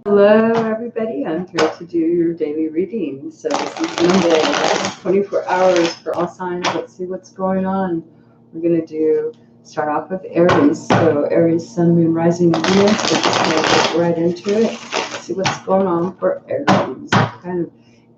Hello, everybody. I'm here to do your daily reading. So this is Monday, 24 hours for all signs. Let's see what's going on. We're going to start off with Aries. So Aries, Sun, Moon, Rising, and Venus. We're just going to get right into it. See what's going on for Aries. What kind of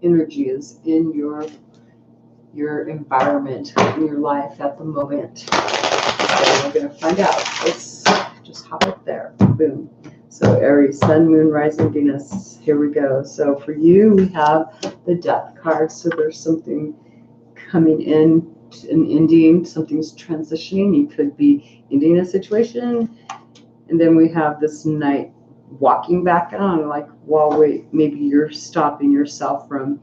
energy is in your environment, in your life at the moment. So we're going to find out. Let's just hop up there. Boom. So Aries, Sun, Moon, Rising, Venus. Here we go. So for you, we have the Death card. So there's something coming in, an ending. Something's transitioning. You could be ending a situation. And then we have this Knight walking back on, like, well, wait, maybe you're stopping yourself from,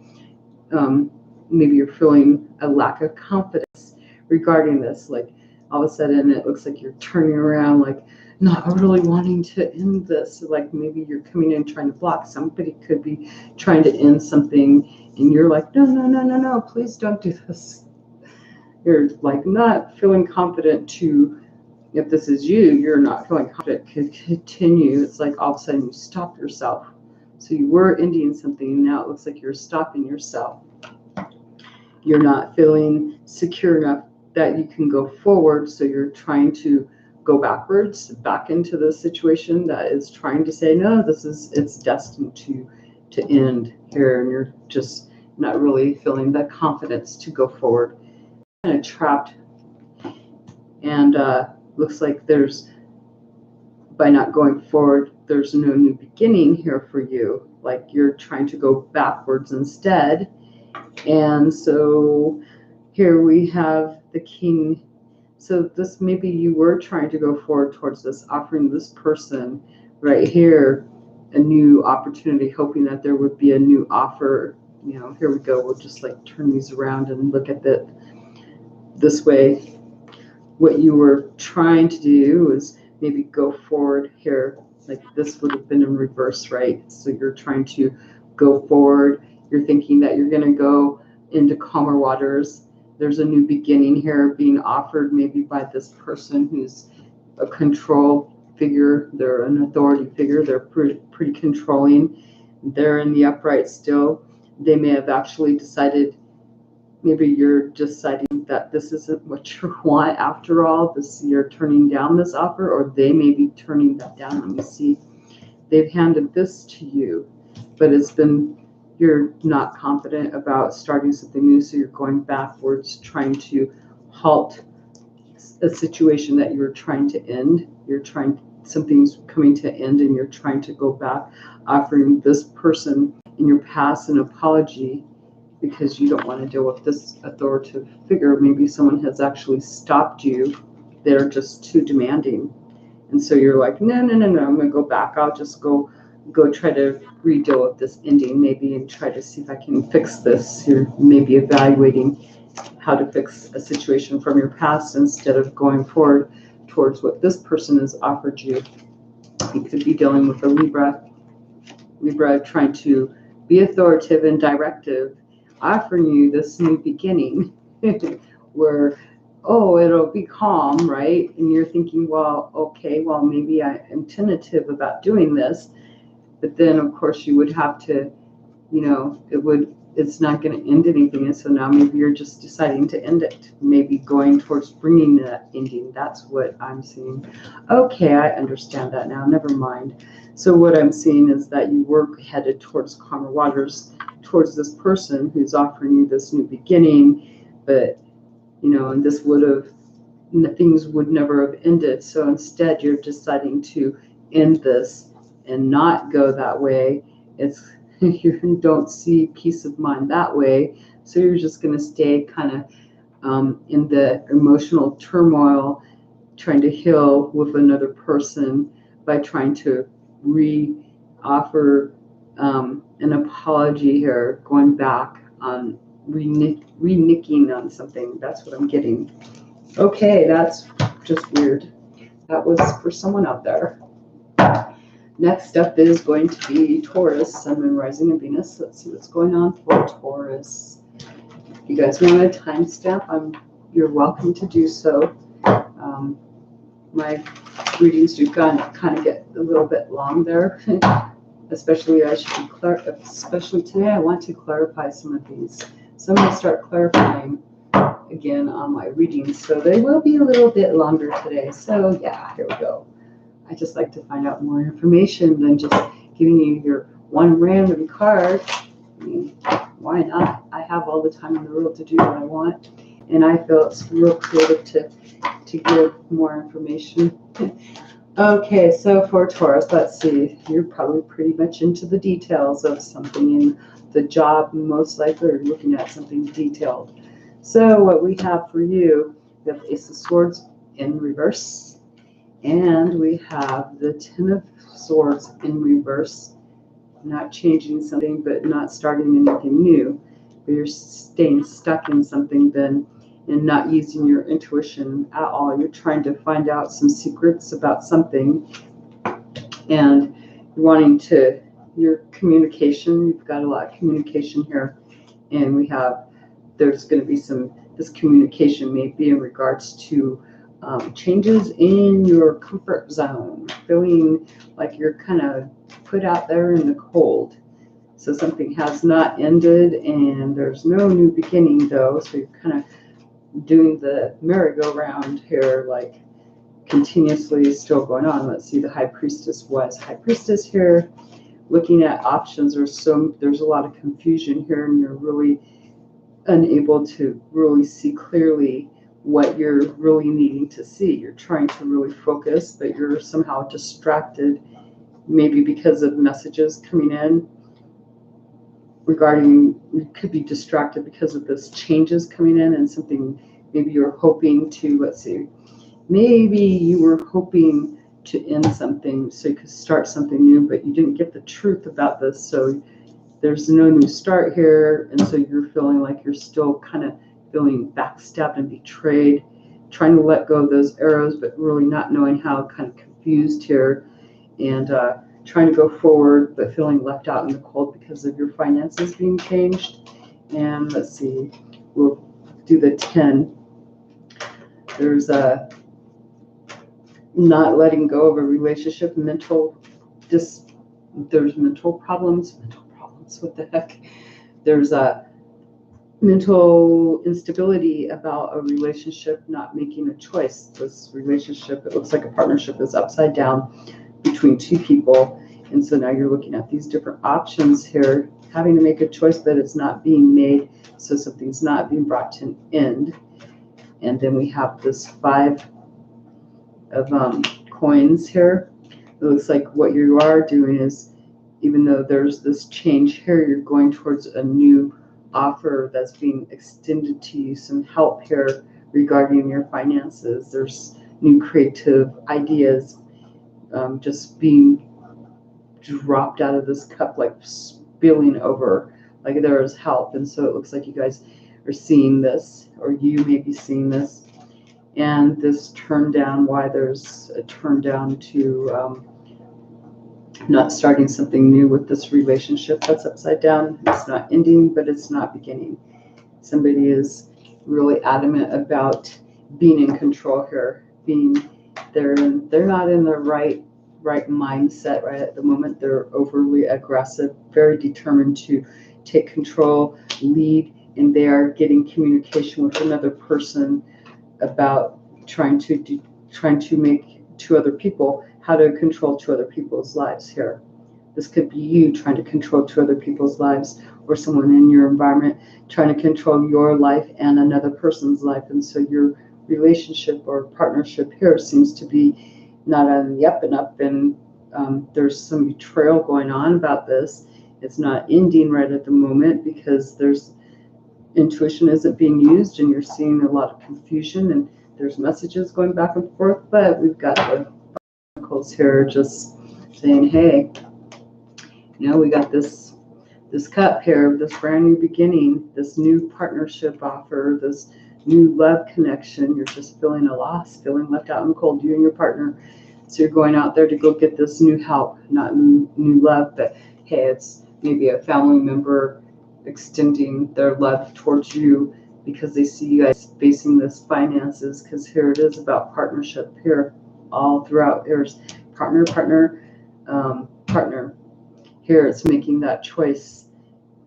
maybe you're feeling a lack of confidence regarding this. Like, all of a sudden, it looks like you're turning around, like, not really wanting to end this. Like maybe you're coming in trying to block. Somebody could be trying to end something and you're like, no, please don't do this. You're like not feeling confident to, if this is you, you're not feeling confident to continue. It's like all of a sudden you stop yourself. So you were ending something and now it looks like you're stopping yourself. You're not feeling secure enough that you can go forward. So you're trying to go backwards, back into the situation that is trying to say, no, it's destined to end here, and you're just not really feeling the confidence to go forward. Kind of trapped, and looks like there's, by not going forward, there's no new beginning here for you. Like you're trying to go backwards instead. And so here we have the King. So this, maybe you were trying to go forward towards this, offering this person right here a new opportunity, hoping that there would be a new offer. You know, here we go. We'll just like turn these around and look at it this way. What you were trying to do is maybe go forward here. Like this would have been in reverse, right? So you're trying to go forward. You're thinking that you're going to go into calmer waters. There's a new beginning here being offered maybe by this person who's a control figure. They're an authority figure. They're pretty controlling. They're in the upright still. They may have actually decided, maybe you're deciding that this isn't what you want after all. You're turning down this offer, or they may be turning that down. Let me see. They've handed this to you, but you're not confident about starting something new, so you're going backwards, trying to halt a situation that you're trying to end. Something's coming to end and you're trying to go back, offering this person in your past an apology because you don't want to deal with this authoritative figure. Maybe someone has actually stopped you. They're just too demanding. And so you're like, no, I'm going to go back. I'll just go try to redeal with this ending maybe and try to see if I can fix this. You're maybe evaluating how to fix a situation from your past instead of going forward towards what this person has offered you. You could be dealing with a Libra trying to be authoritative and directive, offering you this new beginning where, oh, it'll be calm, right? And you're thinking, well, okay, well, maybe I am tentative about doing this. But then, of course, you would have to, it's not going to end anything. And so now maybe you're just deciding to end it, maybe going towards bringing that ending. That's what I'm seeing. Okay, I understand that now. Never mind. So what I'm seeing is that you were headed towards calmer waters, towards this person who's offering you this new beginning. But, and this things would never have ended. So instead, you're deciding to end this and not go that way. You don't see peace of mind that way, so you're just going to stay kind of in the emotional turmoil, trying to heal with another person by trying to offer an apology here, going back on reneging on something. That's what I'm getting. Okay, that's just weird. That was for someone out there. Next up is going to be Taurus, Sun, Moon, Rising, and Venus. Let's see what's going on for Taurus. If you guys want a timestamp, you're welcome to do so. My readings do kind of get a little bit long there. especially especially today, I want to clarify some of these. So I'm going to start clarifying again on my readings. So they will be a little bit longer today. So yeah, here we go. I just like to find out more information than just giving you your one random card. I mean, why not? I have all the time in the world to do what I want, and I feel it's real creative to give more information. Okay, so for Taurus, let's see. You're probably pretty much into the details of something in the job, most likely, or looking at something detailed. So what we have for you, we have the Ace of Swords in reverse, and we have the Ten of Swords in reverse. Not changing something, but not starting anything new. But you're staying stuck in something then and not using your intuition at all. You're trying to find out some secrets about something, and you're wanting to, your communication, you've got a lot of communication here, and we have, there's going to be some, this communication may be in regards to changes in your comfort zone, feeling like you're kind of put out there in the cold. So something has not ended and there's no new beginning though. So you're kind of doing the merry-go-round here, like continuously still going on. Let's see, the High Priestess was. High Priestess here, looking at options. There's a lot of confusion here and you're really unable to really see clearly what you're really needing to see. You're trying to really focus, but you're somehow distracted, maybe because of messages coming in regarding, you could be distracted because of this changes coming in and something maybe you're hoping to, let's see, maybe you were hoping to end something so you could start something new, but you didn't get the truth about this. So there's no new start here, and so you're feeling like you're still kind of feeling backstabbed and betrayed, trying to let go of those arrows, but really not knowing how, kind of confused here, and trying to go forward, but feeling left out in the cold because of your finances being changed. And let's see, we'll do the 10. There's a not letting go of a relationship, there's mental problems, what the heck? There's a mental instability about a relationship, not making a choice. This relationship, it looks like a partnership is upside down between two people. And so now you're looking at these different options here, having to make a choice, but it's not being made. So something's not being brought to an end. And then we have this 5 of coins here. It looks like what you are doing is, even though there's this change here, you're going towards a new offer that's being extended to you, some help here regarding your finances. There's new creative ideas just being dropped out of this cup, like spilling over, like there is help. And so it looks like you guys are seeing this, or you may be seeing this. And this turn down, why there's a turn down to not starting something new with this relationship that's upside down. It's not ending, but it's not beginning. Somebody is really adamant about being in control here, they're not in the right mindset right at the moment. They're overly aggressive, very determined to take control, lead, and they are getting communication with another person about trying to make two other people, how to control two other people's lives here. This could be you trying to control two other people's lives, or someone in your environment trying to control your life and another person's life. And so your relationship or partnership here seems to be not on the up and up, and there's some betrayal going on about this. It's not ending right at the moment because there's intuition isn't being used, and you're seeing a lot of confusion, and there's messages going back and forth. But we've got the Chronicles here just saying, hey, we got this cup here, this brand new beginning, this new partnership offer, this new love connection. You're just feeling a loss, feeling left out in the cold, you and your partner. So you're going out there to go get this new help, not new love, but hey, it's maybe a family member extending their love towards you because they see you guys facing this finances, because here it is about partnership here all throughout. There's partner. Here it's making that choice,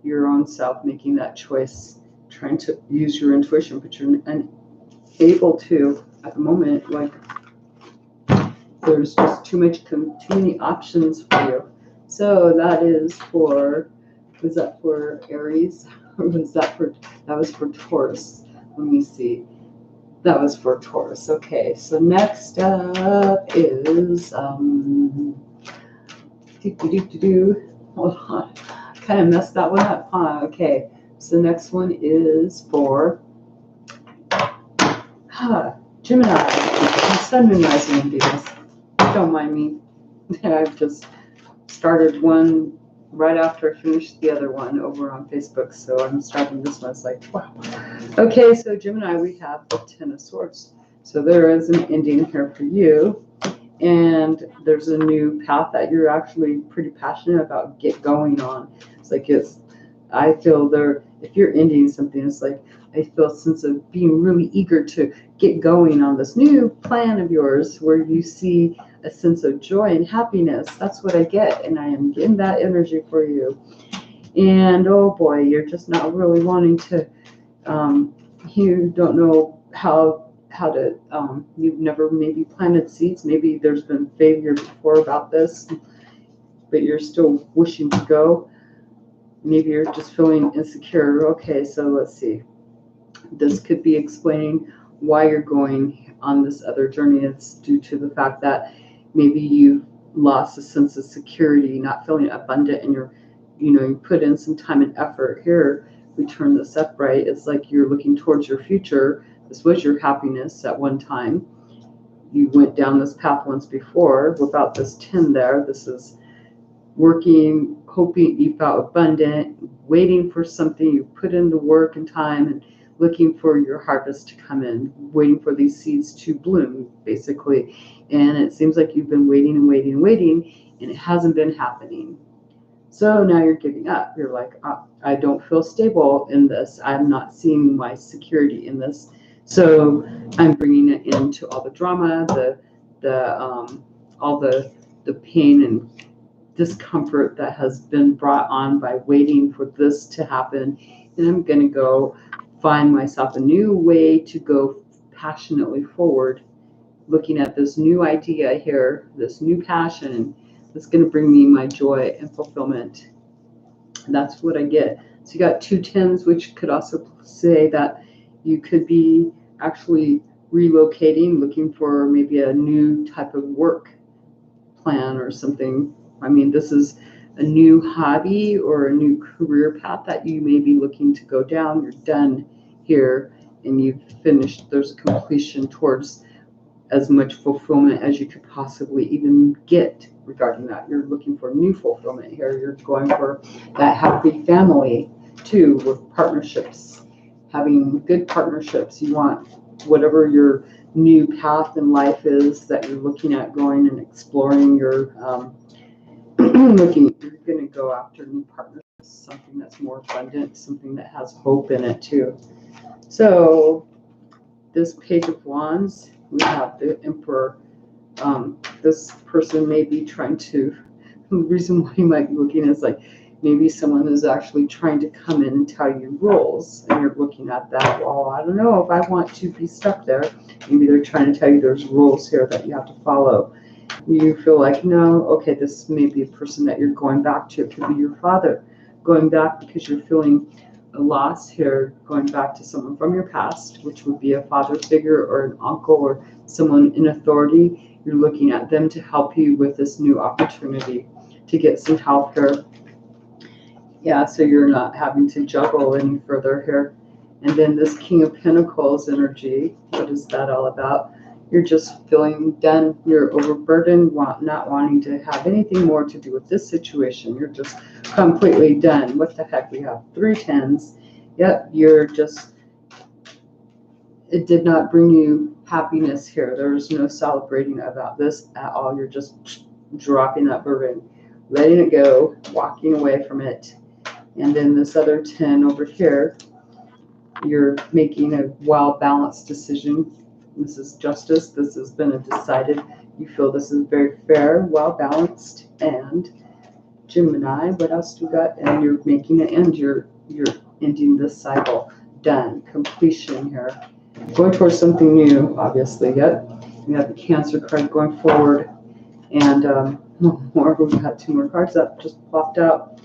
your own self making that choice, trying to use your intuition, but you're unable to at the moment. Like there's just too many options for you. So that is for, was that for Aries? Or was that was for Taurus? Let me see. That was for Taurus. Okay, so next up is hold on, kind of messed that one up, huh? Okay, so next one is for Gemini, Sun, Moon, Rising, and Venus. Don't mind me. I've just started one right after I finished the other one over on Facebook, so I'm starting this one. It's like, wow. Okay, so Gemini, we have the Ten of Swords. So there is an ending here for you, and there's a new path that you're actually pretty passionate about going on. It's like I feel there, if you're ending something, it's like I feel a sense of being really eager to get going on this new plan of yours where you see a sense of joy and happiness. That's what I get, and I am getting that energy for you. And oh boy, you're just not really wanting to, you don't know how to, you've never maybe planted seeds. Maybe there's been failure before about this, but you're still wishing to go. Maybe you're just feeling insecure. Okay, so let's see. This could be explaining why you're going on this other journey. It's due to the fact that maybe you've lost a sense of security, not feeling abundant, and you put in some time and effort. Here, we turn this upright. It's like you're looking towards your future. This was your happiness at one time. You went down this path once before without this 10 there. This is working, hoping you felt abundant, waiting for something. You put in the work and time and looking for your harvest to come in, waiting for these seeds to bloom, basically. And it seems like you've been waiting and waiting and waiting, and it hasn't been happening. So now you're giving up. You're like, oh, I don't feel stable in this. I'm not seeing my security in this. So I'm bringing it into all the drama, all the pain and discomfort that has been brought on by waiting for this to happen. And I'm going to go find myself a new way to go passionately forward, looking at this new idea here, this new passion that's going to bring me my joy and fulfillment. And that's what I get. So you got 2 10s, which could also say that you could be actually relocating, looking for maybe a new type of work plan or something. I mean, this is a new hobby or a new career path that you may be looking to go down. You're done here and you've finished. There's a completion towards as much fulfillment as you could possibly even get regarding that. You're looking for new fulfillment here. You're going for that happy family too, with partnerships, having good partnerships. You want whatever your new path in life is that you're looking at going and exploring your you're going to go after new partnerships, something that's more abundant, something that has hope in it too. So this Page of Wands, we have the Emperor. This person may be trying to, the reason why you might be looking is like maybe someone is actually trying to come in and tell you rules, and you're looking at that, well, I don't know if I want to be stuck there. Maybe they're trying to tell you there's rules here that you have to follow. You feel like, no, okay, this may be a person that you're going back to. It could be your father going back because you're feeling a loss here, going back to someone from your past, which would be a father figure or an uncle or someone in authority. You're looking at them to help you with this new opportunity to get some help here. Yeah, so you're not having to juggle any further here. And then this King of Pentacles energy, what is that all about? You're just feeling done. You're overburdened, not wanting to have anything more to do with this situation. You're just completely done. What the heck? We have 3 10s. Yep, you're just, it did not bring you happiness here. There's no celebrating about this at all. You're just dropping that burden, letting it go, walking away from it. And then this other 10 over here, you're making a well-balanced decision. This is justice. This has been decided. You feel this is very fair, well-balanced, and Gemini, what else do you got? And you're making an end. You're ending this cycle. Done. Completion here. Going towards something new, obviously. Yep. We have the Cancer card going forward. And more. We've got 2 more cards up just plopped out.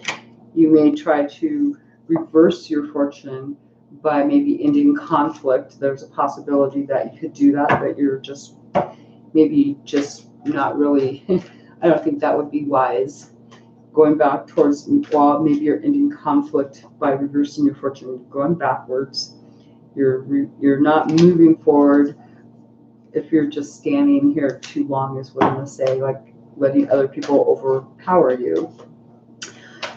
You may try to reverse your fortune by maybe ending conflict. There's a possibility that you could do that, but you're just maybe just not really. I don't think that would be wise. Going back towards, well, maybe you're ending conflict by reversing your fortune, going backwards. You're not moving forward. If you're just standing here too long, is what I'm gonna say, like letting other people overpower you.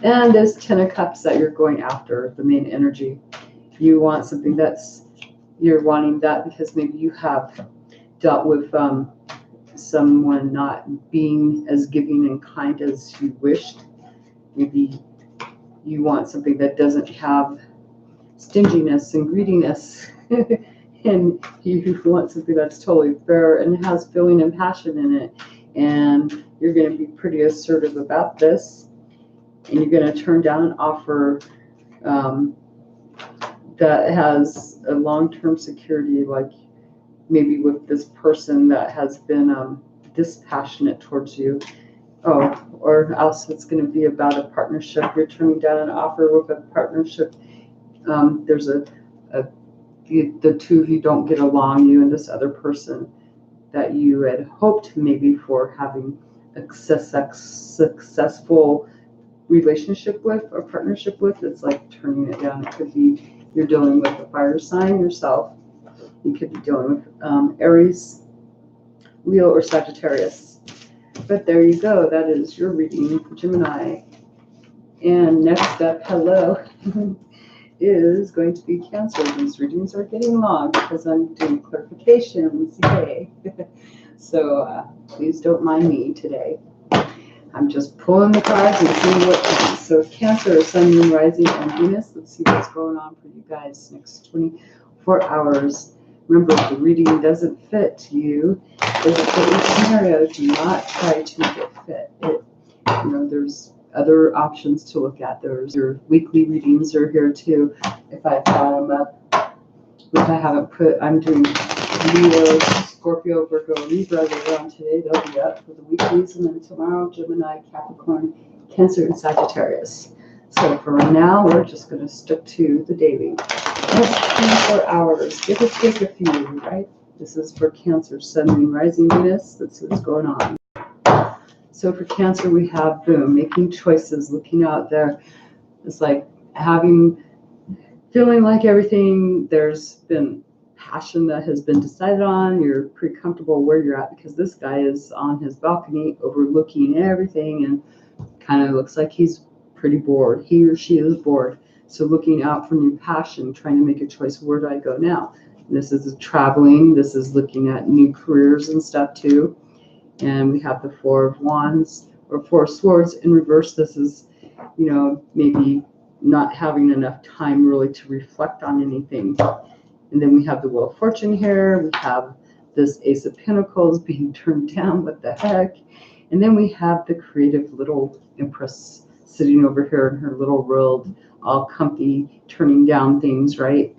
And this 10 of Cups that you're going after, the main energy. You want something you're wanting that because maybe you have dealt with someone not being as giving and kind as you wished. Maybe you want something that doesn't have stinginess and greediness. And you want something that's totally fair and has feeling and passion in it. And you're going to be pretty assertive about this. And you're going to turn down an offer that has a long-term security, like maybe with this person that has been dispassionate towards you. Oh, or else it's going to be about a partnership. You're turning down an offer with a partnership. There's the two of you don't get along, you and this other person that you had hoped maybe for having a successful relationship with or partnership with. It's like turning it down. It could be you're dealing with a fire sign yourself. You could be dealing with Aries, Leo, or Sagittarius. But there you go. That is your reading, Gemini. And next up, hello, is going to be Cancer. These readings are getting long because I'm doing clarifications. Yay. So please don't mind me today. I'm just pulling the cards and seeing what comes. So Cancer, Sun, Moon, Rising, and Venus. Let's see what's going on for you guys next 24 hours. Remember, if the reading doesn't fit you, doesn't fit your scenario, do not try to make it fit. There's other options to look at. There's your weekly readings are here too. If I brought them up, which I haven't put, I'm doing Leo, Scorpio, Virgo, Libra later on today. They'll be up for the weeklies, and then tomorrow Gemini, Capricorn, Cancer, and Sagittarius. So for right now, we're just going to stick to the daily. That's 24 hours. Give or take a few, right? This is for Cancer, Sun, Moon, Rising, Venus. That's what's going on. So for Cancer, we have, boom, making choices, looking out there. It's like feeling like everything, there's been passion that has been decided on. You're pretty comfortable where you're at because this guy is on his balcony overlooking everything and kind of looks like he's pretty bored. He or she is bored. So looking out for new passion, trying to make a choice. Where do I go now? And this is traveling. This is looking at new careers and stuff too. And we have the Four of Wands or Four of Swords in reverse. This is, maybe not having enough time really to reflect on anything. And then we have the Wheel of Fortune here. We have this Ace of Pentacles being turned down. What the heck? And then we have the creative little Empress sitting over here in her little world, all comfy, turning down things, right?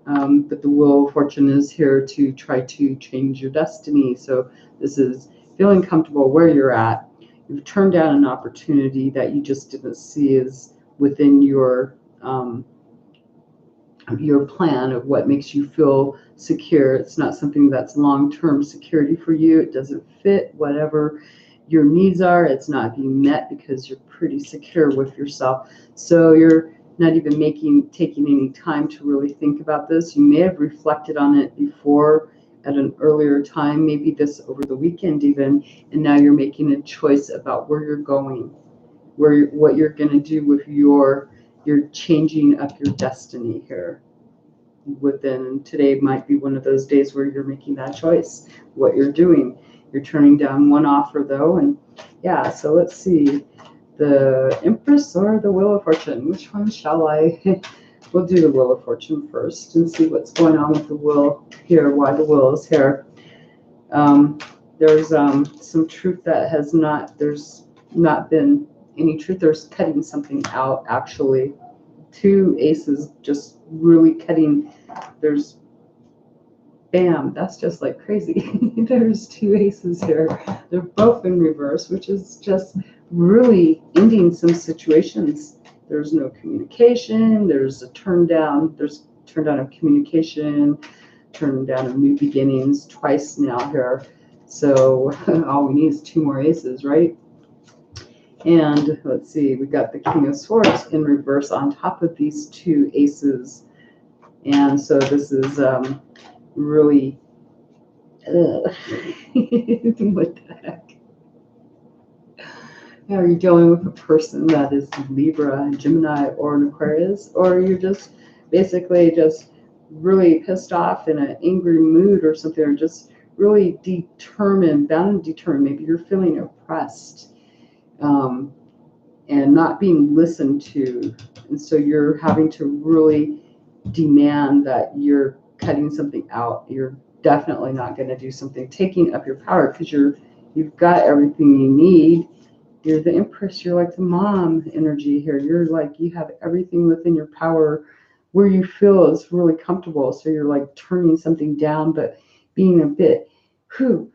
But the Wheel of Fortune is here to try to change your destiny. So this is feeling comfortable where you're at. You've turned down an opportunity that you just didn't see as within your plan of what makes you feel secure. It's not something that's long-term security for you. It doesn't fit whatever your needs are. It's not being met because you're pretty secure with yourself. So you're not even taking any time to really think about this. You may have reflected on it before at an earlier time, maybe this over the weekend even, and now you're making a choice about where you're going, what you're going to do with you're changing up your destiny here. Within today might be one of those days where you're making that choice, what you're doing. You're turning down one offer though, and yeah, so let's see. The Empress or the Wheel of Fortune? Which one shall I? We'll do the Wheel of Fortune first and see what's going on with the wheel here, why the wheel is here. There's some truth that there's not been any truth. There's cutting something out, actually. Two aces just really cutting. There's, bam, that's just like crazy. There's two aces here. They're both in reverse, which is just really ending some situations. There's no communication. There's a turn down. There's turn down of communication, turn down of new beginnings twice now here. So all we need is two more aces, right? And let's see, we got the King of Swords in reverse on top of these two aces. And so this is really, what the heck? Now, are you dealing with a person that is Libra, Gemini, or an Aquarius? Or you're just basically just really pissed off in an angry mood or something, or just really determined, bound and determined. Maybe you're feeling oppressed and not being listened to. And so you're having to really demand that you're cutting something out. You're definitely not going to do something, taking up your power, because you've got everything you need. You're the Empress. You're like the mom energy here. You're like, you have everything within your power where you feel is really comfortable. So you're like turning something down, but being a bit, your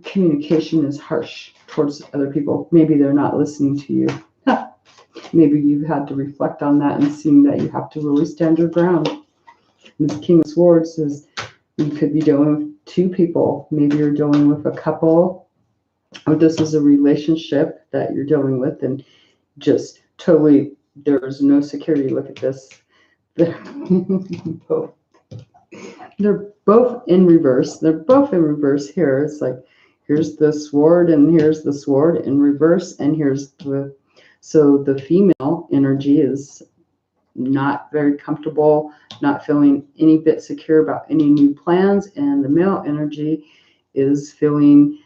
communication is harsh towards other people. Maybe they're not listening to you. Maybe you've had to reflect on that and seeing that you have to really stand your ground. And this King of Swords says you could be dealing with two people. Maybe you're dealing with a couple, or this is a relationship that you're dealing with, and just totally there's no security. Look at this. They're both in reverse. They're both in reverse here. It's like, here's the sword and here's the sword in reverse, and here's the, so the female energy is not very comfortable, not feeling any bit secure about any new plans, and the male energy is feeling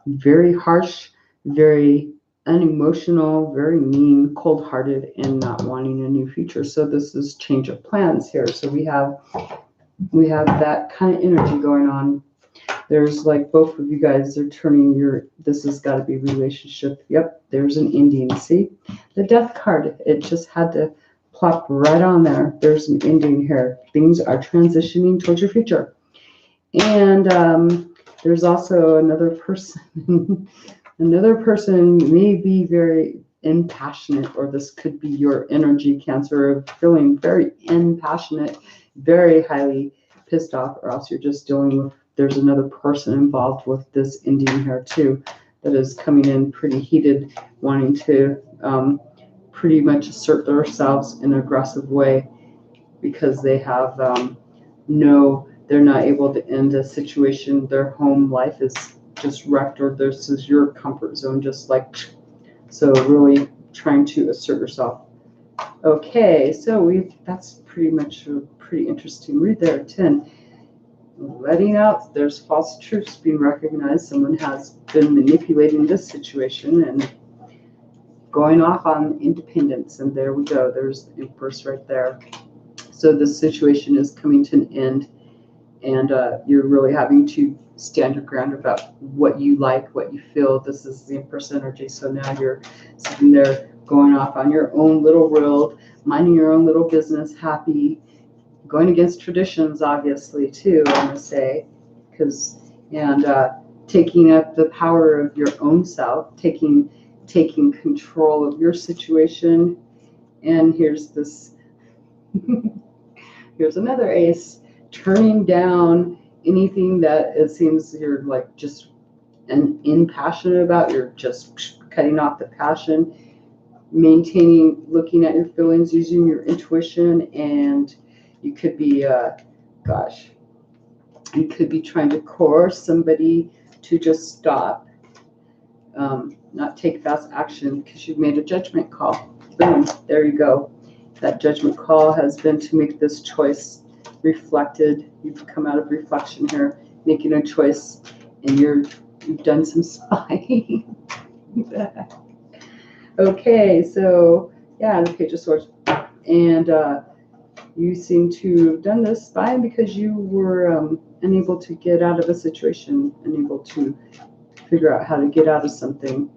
very harsh, very unemotional, very mean, cold-hearted, and not wanting a new future. So this is change of plans here. So we have that kind of energy going on. There's like both of you guys are turning this has got to be relationship. Yep, there's an ending. See, the Death card, it just had to plop right on there. There's an ending here. Things are transitioning towards your future. And there's also another person. Another person may be very impassionate, or this could be your energy, Cancer, of feeling very impassionate, very highly pissed off, or else you're just dealing with, there's another person involved with this ending here too that is coming in pretty heated, wanting to pretty much assert themselves in an aggressive way because they have they're not able to end a situation. Their home life is just wrecked, or this is your comfort zone, just like, so really trying to assert yourself. Okay, so that's pretty much a pretty interesting read there. 10, letting out, there's false truths being recognized. Someone has been manipulating this situation and going off on independence, and there we go, there's the Empress right there. So this situation is coming to an end, and you're really having to stand your ground about what you like, what you feel. This is the Empress energy. So now you're sitting there going off on your own little world, minding your own little business, happy, going against traditions, obviously, too, I want to say, and taking up the power of your own self, taking control of your situation. And here's this, here's another ace, turning down anything that it seems you're like just impassionate about. You're just cutting off the passion, maintaining, looking at your feelings, using your intuition, and you could be, you could be trying to coerce somebody to just stop, not take fast action because you've made a judgment call. Boom, there you go. That judgment call has been to make this choice reflected. You've come out of reflection here, making a choice, and you've done some spying. Okay, so yeah, the Page of Swords, and you seem to have done this spying because you were unable to get out of a situation, unable to figure out how to get out of something.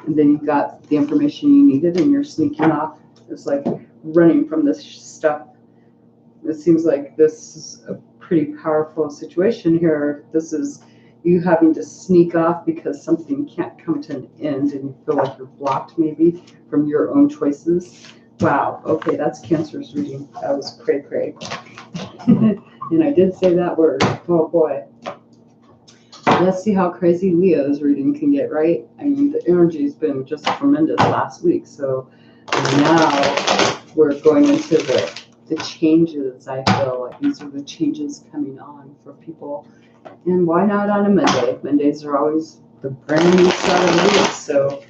and then you got the information you needed and you're sneaking off. It's like running from this stuff. It seems like this is a pretty powerful situation here. This is you having to sneak off because something can't come to an end and you feel like you're blocked maybe from your own choices. Wow, okay, that's Cancer's reading. That was cray. And I did say that word. Oh boy. Let's see how crazy Leo's reading can get, right? I mean, the energy's been just tremendous last week. So now we're going into the changes. I feel like these are the changes coming on for people. And why not on a Monday? Mondays are always the brand new start of the week. So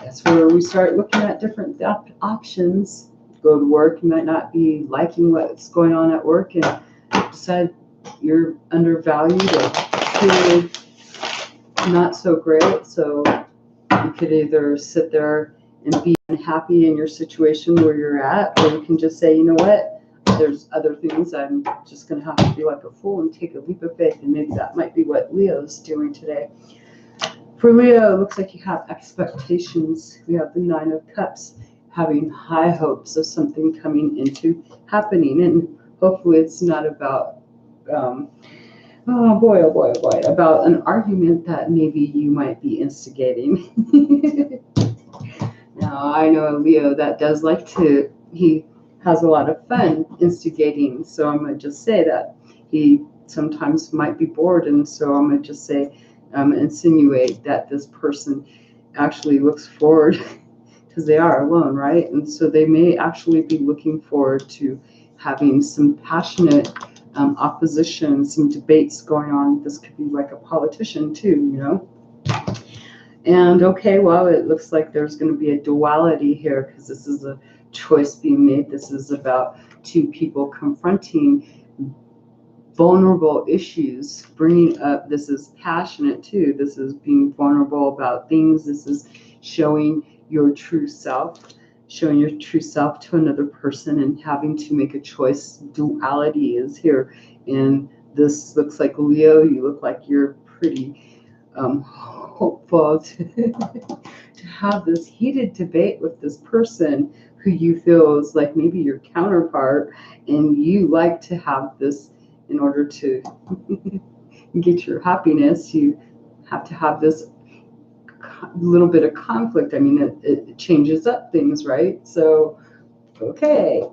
that's where we start looking at different options. Go to work, you might not be liking what's going on at work and decide you're undervalued or treated not so great. So you could either sit there and be unhappy in your situation where you're at, or you can just say, you know what, there's other things. I'm just going to have to be like a fool and take a leap of faith. And maybe that might be what Leo's doing today. For Leo, it looks like you have expectations. We have the Nine of Cups, having high hopes of something coming into happening. And hopefully it's not about, oh boy, about an argument that maybe you might be instigating. Now, I know a Leo that does like to, he has a lot of fun instigating. So I'm going to just say that he sometimes might be bored. And so I'm going to just say, insinuate that this person actually looks forward, because they are alone, right? And so they may actually be looking forward to having some passionate opposition, some debates going on. This could be like a politician too, you know? And okay, well, it looks like there's going to be a duality here because this is a choice being made. This is about two people confronting vulnerable issues, bringing up, this is passionate too. This is being vulnerable about things. This is showing your true self to another person and having to make a choice. Duality is here. And this looks like, Leo, you look like you're pretty hopeful to have this heated debate with this person who you feel is like maybe your counterpart, and you like to have this in order to get your happiness. You have to have this little bit of conflict. I mean, it changes up things, right? So, okay.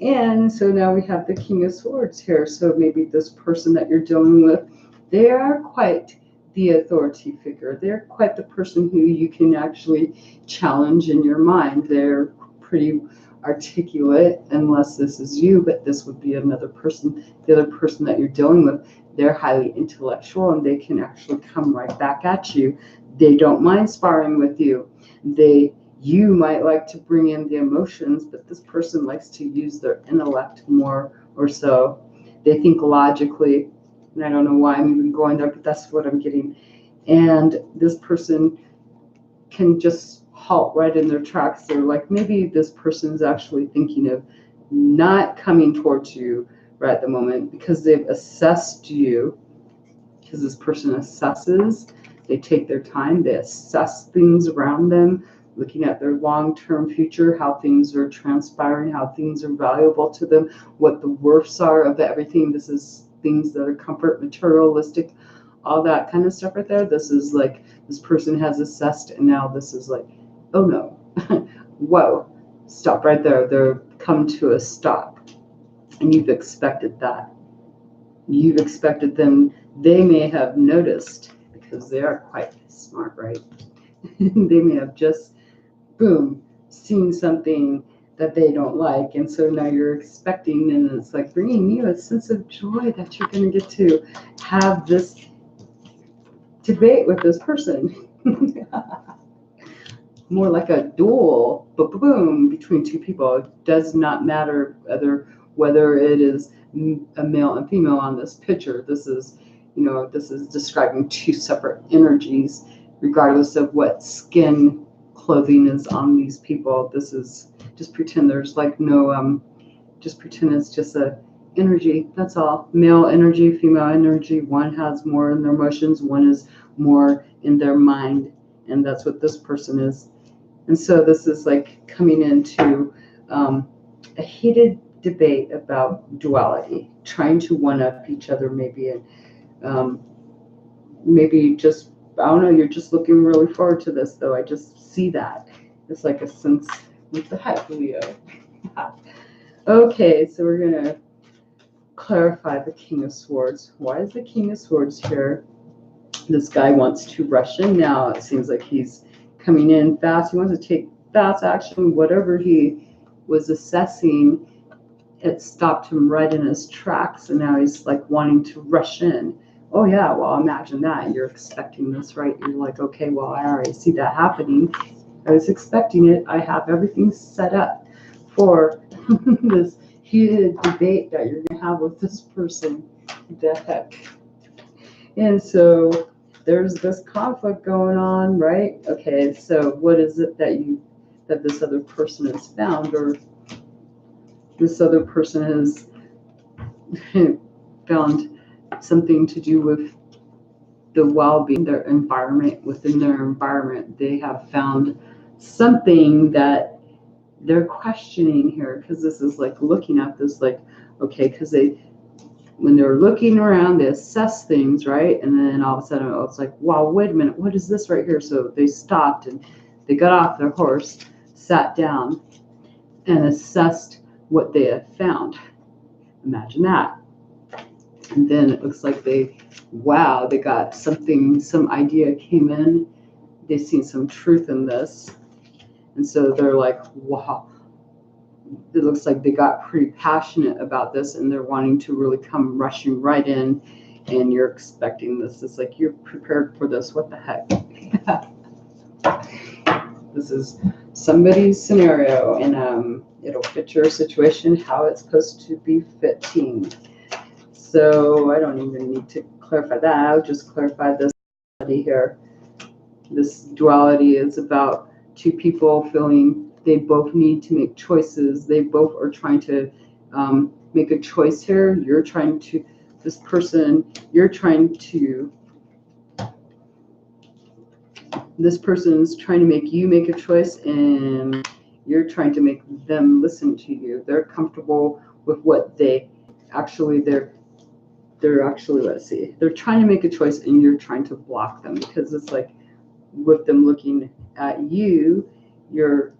And so now we have the King of Swords here. So maybe this person that you're dealing with, they are quite the authority figure. They're quite the person who you can actually challenge in your mind. They're pretty articulate, unless this is you, but this would be another person. The other person that you're dealing with, they're highly intellectual and they can actually come right back at you. They don't mind sparring with you. You might like to bring in the emotions, but this person likes to use their intellect more or so. They think logically, and I don't know why I'm even going there, but that's what I'm getting. And this person can just halt right in their tracks. They're like, maybe this person's actually thinking of not coming towards you right at the moment because they've assessed you, because this person assesses. They take their time, they assess things around them, looking at their long-term future, how things are transpiring, how things are valuable to them, what the worths are of everything. This is things that are comfort, materialistic, all that kind of stuff right there. This is like, this person has assessed, and now this is like, oh no, whoa, stop right there. They're come to a stop, and you've expected that. You've expected them. They may have noticed, because they are quite smart, right? They may have just, boom, seen something that they don't like. And so now you're expecting, and it's like bringing you a sense of joy that you're going to get to have this debate with this person. More like a duel, boom, between two people. It does not matter whether it is a male and female on this picture. This is, this is describing two separate energies, regardless of what skin clothing is on these people. This is, just pretend there's like no, just pretend it's just a energy. That's all. Male energy, female energy. One has more in their emotions, one is more in their mind. and that's what this person is. And so this is like coming into a heated debate about duality, trying to one up each other, maybe, and maybe just, I don't know, you're just looking really forward to this, though. I just see that. It's like a sense, what the heck, Leo? Okay, so we're going to clarify the King of Swords. Why is the King of Swords here? This guy wants to rush in now. It seems like he's coming in fast. He wants to take fast action. Whatever he was assessing, it stopped him right in his tracks, and now he's like wanting to rush in. Oh yeah, well, imagine that. You're expecting this, right? You're like, okay, well, I already see that happening. I was expecting it. I have everything set up for this heated debate that you're going to have with this person. The heck? And so there's this conflict going on, right? Okay, so what is it that this other person has found, or this other person has found something to do with the well-being, their environment. Within their environment, they have found something that they're questioning here, because this is like looking at this like, okay, because when they're looking around, they assess things, right? And then all of a sudden it's like, wow, wait a minute, what is this right here? So they stopped and they got off their horse, sat down, and assessed what they had found. Imagine that. And then it looks like they got something, some idea came in. They've seen some truth in this. And so they're like, wow, it looks like they got pretty passionate about this, and they're wanting to really come rushing right in, and you're expecting this. It's like, you're prepared for this. What the heck? This is somebody's scenario, and it'll fit your situation how it's supposed to be fitting. So I don't even need to clarify that. I'll just clarify this here. This duality is about two people feeling they both need to make choices. They both are trying to make a choice here. You're trying to, this person is trying to make you make a choice, and you're trying to make them listen to you. They're comfortable with what they're actually, let's see, they're trying to make a choice, and you're trying to block them, because it's like, with them looking at you, they're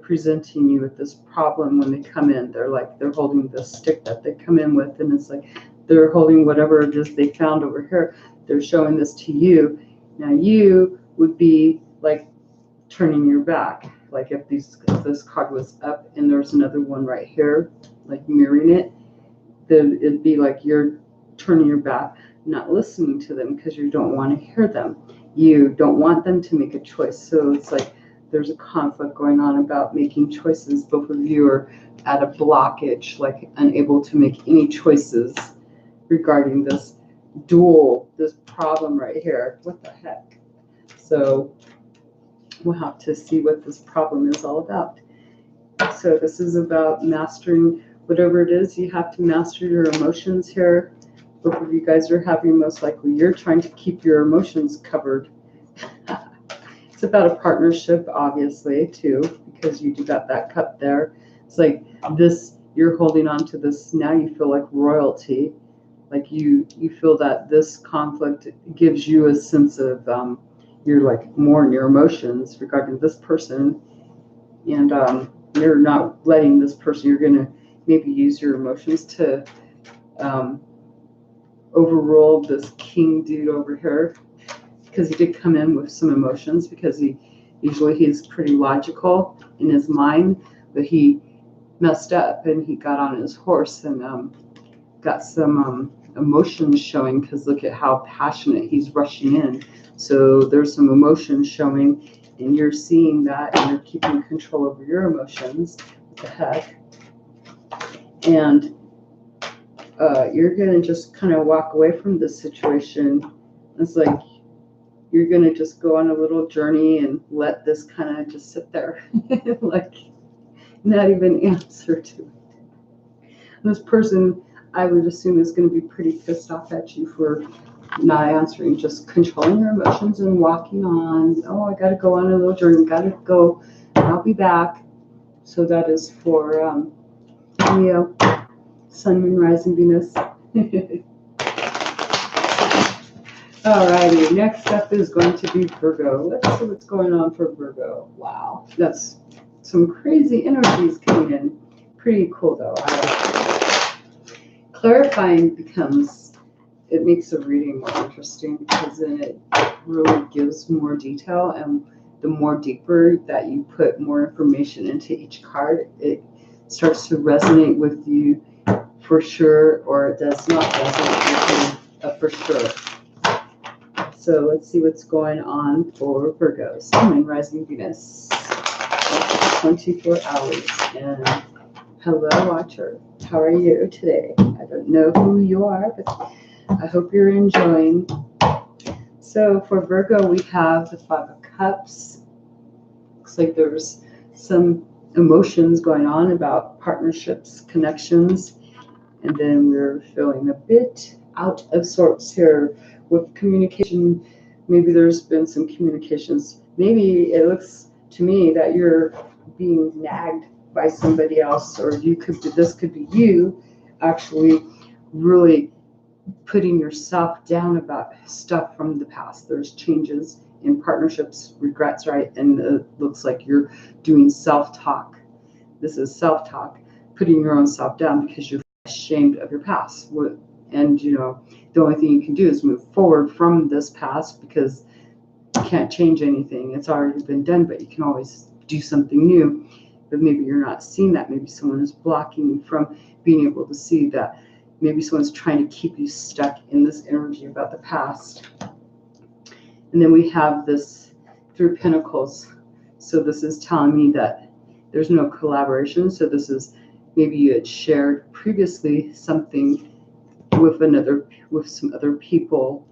presenting you with this problem when they come in. They're holding the stick that they come in with, and it's like they're holding whatever it is they found over here. They're showing this to you. Now you would be like turning your back, like if this card was up and there's another one right here, like mirroring it, then it'd be like you're turning your back, not listening to them, because you don't want to hear them. You don't want them to make a choice. So it's like there's a conflict going on about making choices. Both of you are at a blockage, like unable to make any choices regarding this problem right here. What the heck? So we'll have to see what this problem is all about. So this is about mastering whatever it is. You have to master your emotions here. Both of you guys are having, most likely, you're trying to keep your emotions covered. It's about a partnership, obviously, too, because you do got that cup there. It's like this, you're holding on to this, now you feel like royalty. Like you feel that this conflict gives you a sense of, you're like more in your emotions regarding this person, and you're not letting this person, you're going to maybe use your emotions to overrule this king dude over here, because he did come in with some emotions, because he's pretty logical in his mind, but he messed up and he got on his horse and got some emotions showing, because look at how passionate he's rushing in. So there's some emotions showing, and you're seeing that, and you're keeping control over your emotions. What the heck? And you're going to just kind of walk away from this situation. It's like you're going to just go on a little journey and let this kind of just sit there, like not even answer to it. And this person, I would assume, is going to be pretty pissed off at you for not answering, just controlling your emotions and walking on. Oh, I got to go on a little journey, got to go, I'll be back. So that is for Leo, Sun, Moon, Rising, Venus. Alrighty, next up is going to be Virgo. Let's see what's going on for Virgo. Wow, that's some crazy energies coming in. Pretty cool though. Clarifying becomes, it makes the reading more interesting because then it really gives more detail, and the more deeper that you put more information into each card, it starts to resonate with you for sure, or it does not resonate with you for sure. So let's see what's going on for Virgo. Sun and Rising Venus. 24 hours. And hello, Watcher. How are you today? I don't know who you are, but I hope you're enjoying. So for Virgo, we have the Five of Cups. Looks like there's some emotions going on about partnerships, connections, and then we're feeling a bit out of sorts here with communication. Maybe there's been some communications. Maybe it looks to me that you're being nagged by somebody else, or this could be you actually really putting yourself down about stuff from the past. There's changes in partnerships, regrets, right? And it looks like you're doing self-talk. This is self-talk, putting your own self down because you're ashamed of your past. And the only thing you can do is move forward from this past because you can't change anything. It's already been done, but you can always do something new. But maybe you're not seeing that. Maybe someone is blocking you from being able to see that. Maybe someone's trying to keep you stuck in this energy about the past. And then we have this through Pentacles. So this is telling me that there's no collaboration. So this is maybe you had shared previously something with some other people,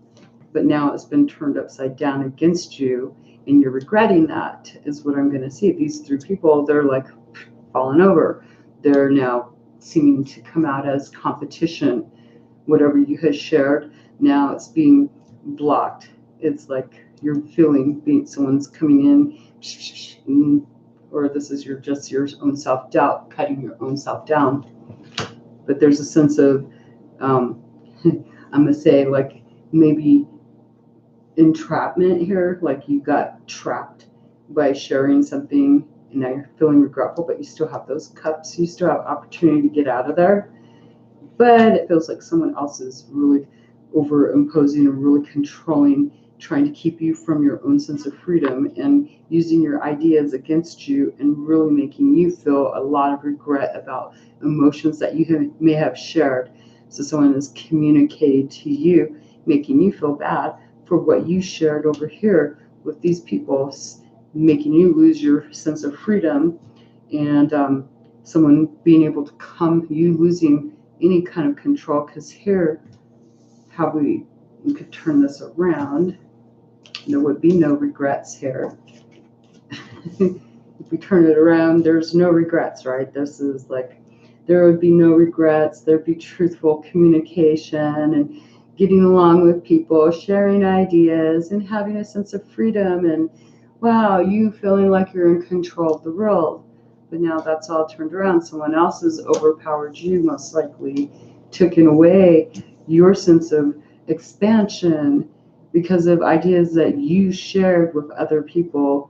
but now it's been turned upside down against you, and you're regretting that, is what I'm going to see. These three people, they're like falling over. They're now seeming to come out as competition. Whatever you had shared, now it's being blocked. It's like you're feeling someone's coming in, or this is just your own self-doubt, cutting your own self down. But there's a sense of I'm gonna say like maybe entrapment here, like you got trapped by sharing something and now you're feeling regretful, but you still have those cups, you still have opportunity to get out of there, but it feels like someone else is really over imposing and really controlling, trying to keep you from your own sense of freedom and using your ideas against you and really making you feel a lot of regret about emotions that you may have shared. So someone is communicating to you, making you feel bad for what you shared over here with these people, making you lose your sense of freedom, and someone being able to you losing any kind of control. Because here, how we could turn this around, there would be no regrets here. If we turn it around, there's no regrets, right? This is like, there would be no regrets. There'd be truthful communication and getting along with people, sharing ideas and having a sense of freedom, and wow, you feeling like you're in control of the world. But now that's all turned around. Someone else has overpowered you, most likely taken away your sense of expansion because of ideas that you shared with other people.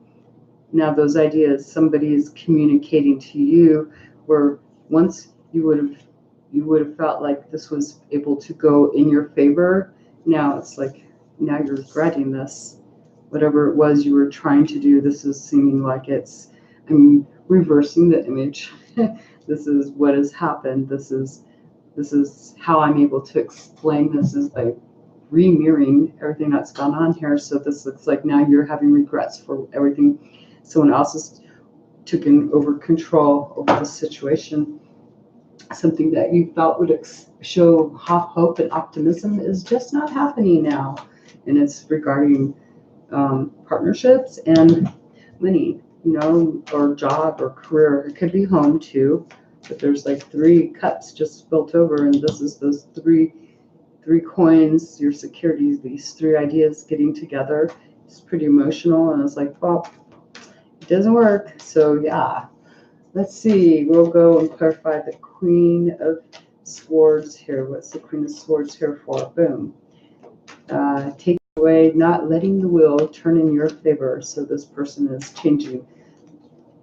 Now those ideas, somebody is communicating to you, where once you would have felt like this was able to go in your favor. Now it's like, now you're regretting this. Whatever it was you were trying to do, this is seeming like it's, reversing the image. This is what has happened. This is how I'm able to explain this, is by re-mirroring everything that's gone on here. So this looks like now you're having regrets for everything someone else has taken over control over the situation. Something that you felt would show hope and optimism is just not happening now. And it's regarding partnerships and money, or job or career. It could be home too, but there's like 3 cups just spilt over, and this is those three three coins, your securities, these three ideas getting together. It's pretty emotional, and it's like, well, it doesn't work. So yeah, let's see. We'll go and clarify the Queen of Swords here. What's the Queen of Swords here for? Boom. Take away, not letting the wheel turn in your favor. So this person is changing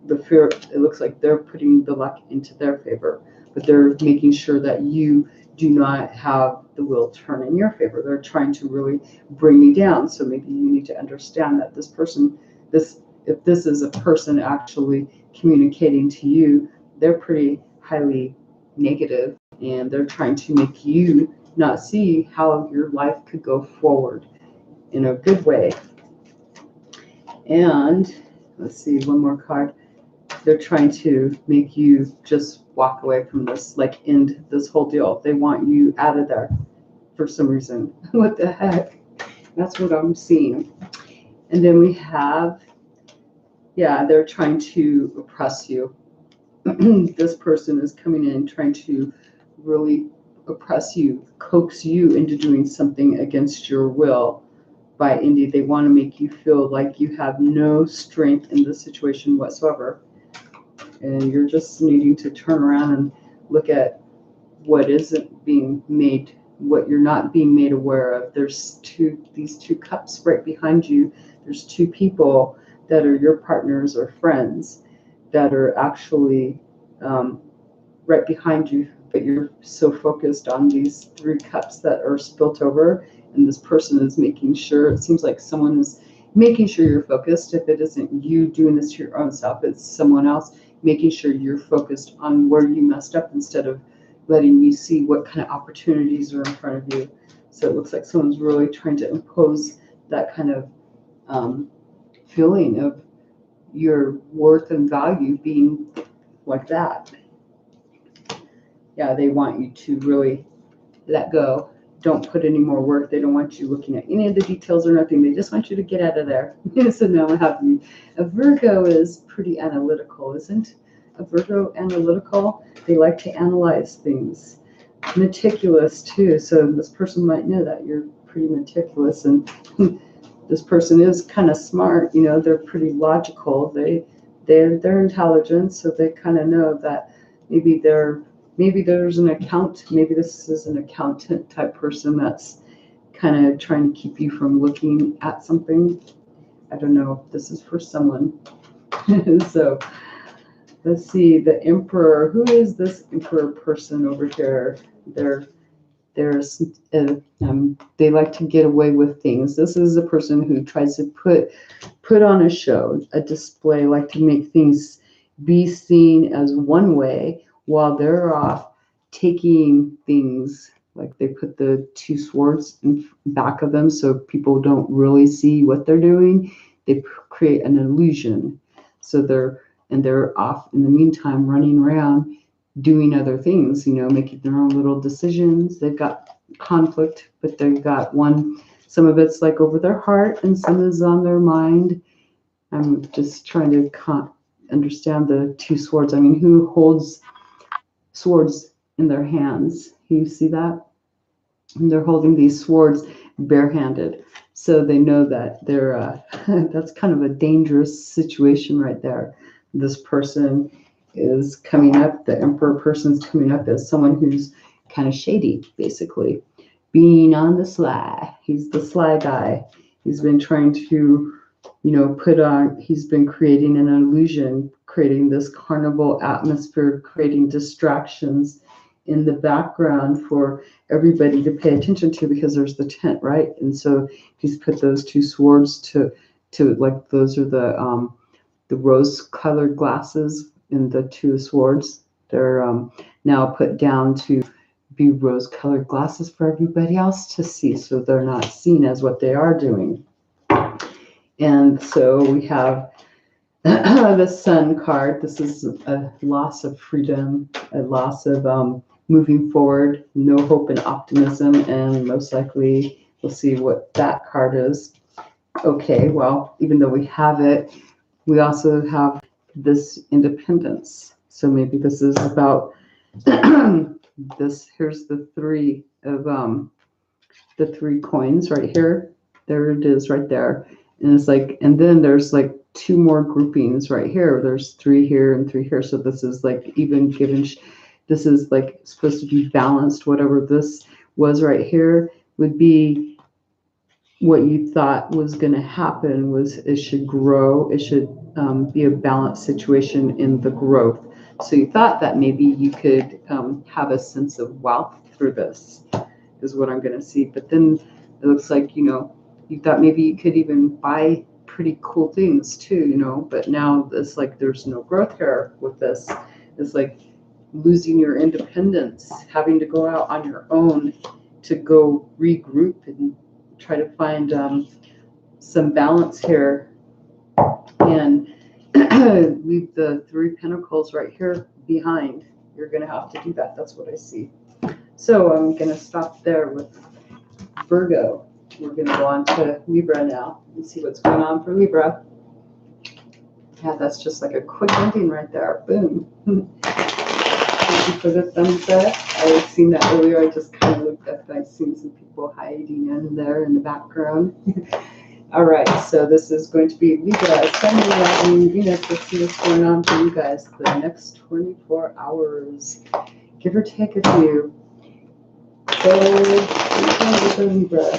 the fear. It looks like they're putting the luck into their favor, but they're making sure that you do not have the wheel turn in your favor. They're trying to really bring you down. So maybe you need to understand that this person, if this is a person actually communicating to you, they're pretty highly negative, and they're trying to make you not see how your life could go forward in a good way. And let's see, one more card. They're trying to make you just walk away from this, like end this whole deal. They want you out of there for some reason. What the heck? That's what I'm seeing. And then we have, yeah, they're trying to oppress you. This person is coming in trying to really oppress you, coax you into doing something against your will. By Indy, they want to make you feel like you have no strength in the situation whatsoever. And you're just needing to turn around and look at what isn't being made, what you're not being made aware of. There's these two cups right behind you. There's two people that are your partners or friends that are actually right behind you, but you're so focused on these three cups that are spilt over, and this person is making sure, it seems like someone is making sure you're focused. If it isn't you doing this to your own self, it's someone else making sure you're focused on where you messed up instead of letting you see what kind of opportunities are in front of you. So it looks like someone's really trying to impose that kind of feeling of your worth and value being like that. Yeah, they want you to really let go. Don't put any more work. They don't want you looking at any of the details or nothing. They just want you to get out of there. So now I have you. A Virgo is pretty analytical, isn't a Virgo analytical? They like to analyze things. Meticulous too. So this person might know that you're pretty meticulous, and this person is kind of smart. You know, they're pretty logical. They're intelligent, so they kind of know that maybe there's an account, maybe this is an accountant type person that's kind of trying to keep you from looking at something. I don't know if this is for someone. So let's see, the Emperor. Who is this Emperor person over here? They like to get away with things. This is a person who tries to put on a show, a display, like to make things be seen as one way, while they're off taking things, like they put the two swords in back of them so people don't really see what they're doing. They create an illusion. So they're off in the meantime running around doing other things, making their own little decisions. They've got conflict, but they've got some of it's like over their heart and some is on their mind. I'm just trying to understand the two swords. I mean, who holds swords in their hands? You see that? And they're holding these swords barehanded. So they know that they're, that's kind of a dangerous situation right there. This person is coming up, the Emperor person's coming up as someone who's kind of shady, basically. Being on the sly. He's the sly guy. He's been trying to, he's been creating an illusion, creating this carnival atmosphere, creating distractions in the background for everybody to pay attention to, because there's the tent, right? And so he's put those two swords to like, those are the rose-colored glasses in the two swords. They're now put down to be rose-colored glasses for everybody else to see, so they're not seen as what they are doing. And so we have the Sun card. This is a loss of freedom, a loss of moving forward, no hope and optimism, and most likely we'll see what that card is. Okay, well, even though we have it, we also have this independence. So maybe this is about this. Here's the three of the 3 coins right here. There it is right there. And it's like, and then there's like 2 more groupings right here. There's 3 here and 3 here. So this is like even given, this is like supposed to be balanced. Whatever this was right here would be what you thought was going to happen was it should grow. It should be a balanced situation in the growth. So you thought that maybe you could have a sense of wealth through this is what I'm going to see. But then it looks like, you thought maybe you could even buy pretty cool things too, but now it's like there's no growth here with this. It's like losing your independence, having to go out on your own to go regroup and try to find some balance here and leave the 3 pentacles right here behind. You're going to have to do that. That's what I see. So I'm going to stop there with Virgo. We're going to go on to Libra now and see what's going on for Libra. Yeah, that's just like a quick ending right there. Boom. Thank you for the thumbs up. I had seen that earlier. I just kind of looked up and I've seen some people hiding in there in the background. All right, so this is going to be Libra, Sun, Moon, Rising, Venus. Let's see what's going on for you guys for the next 24 hours. Give or take a few. So, Libra.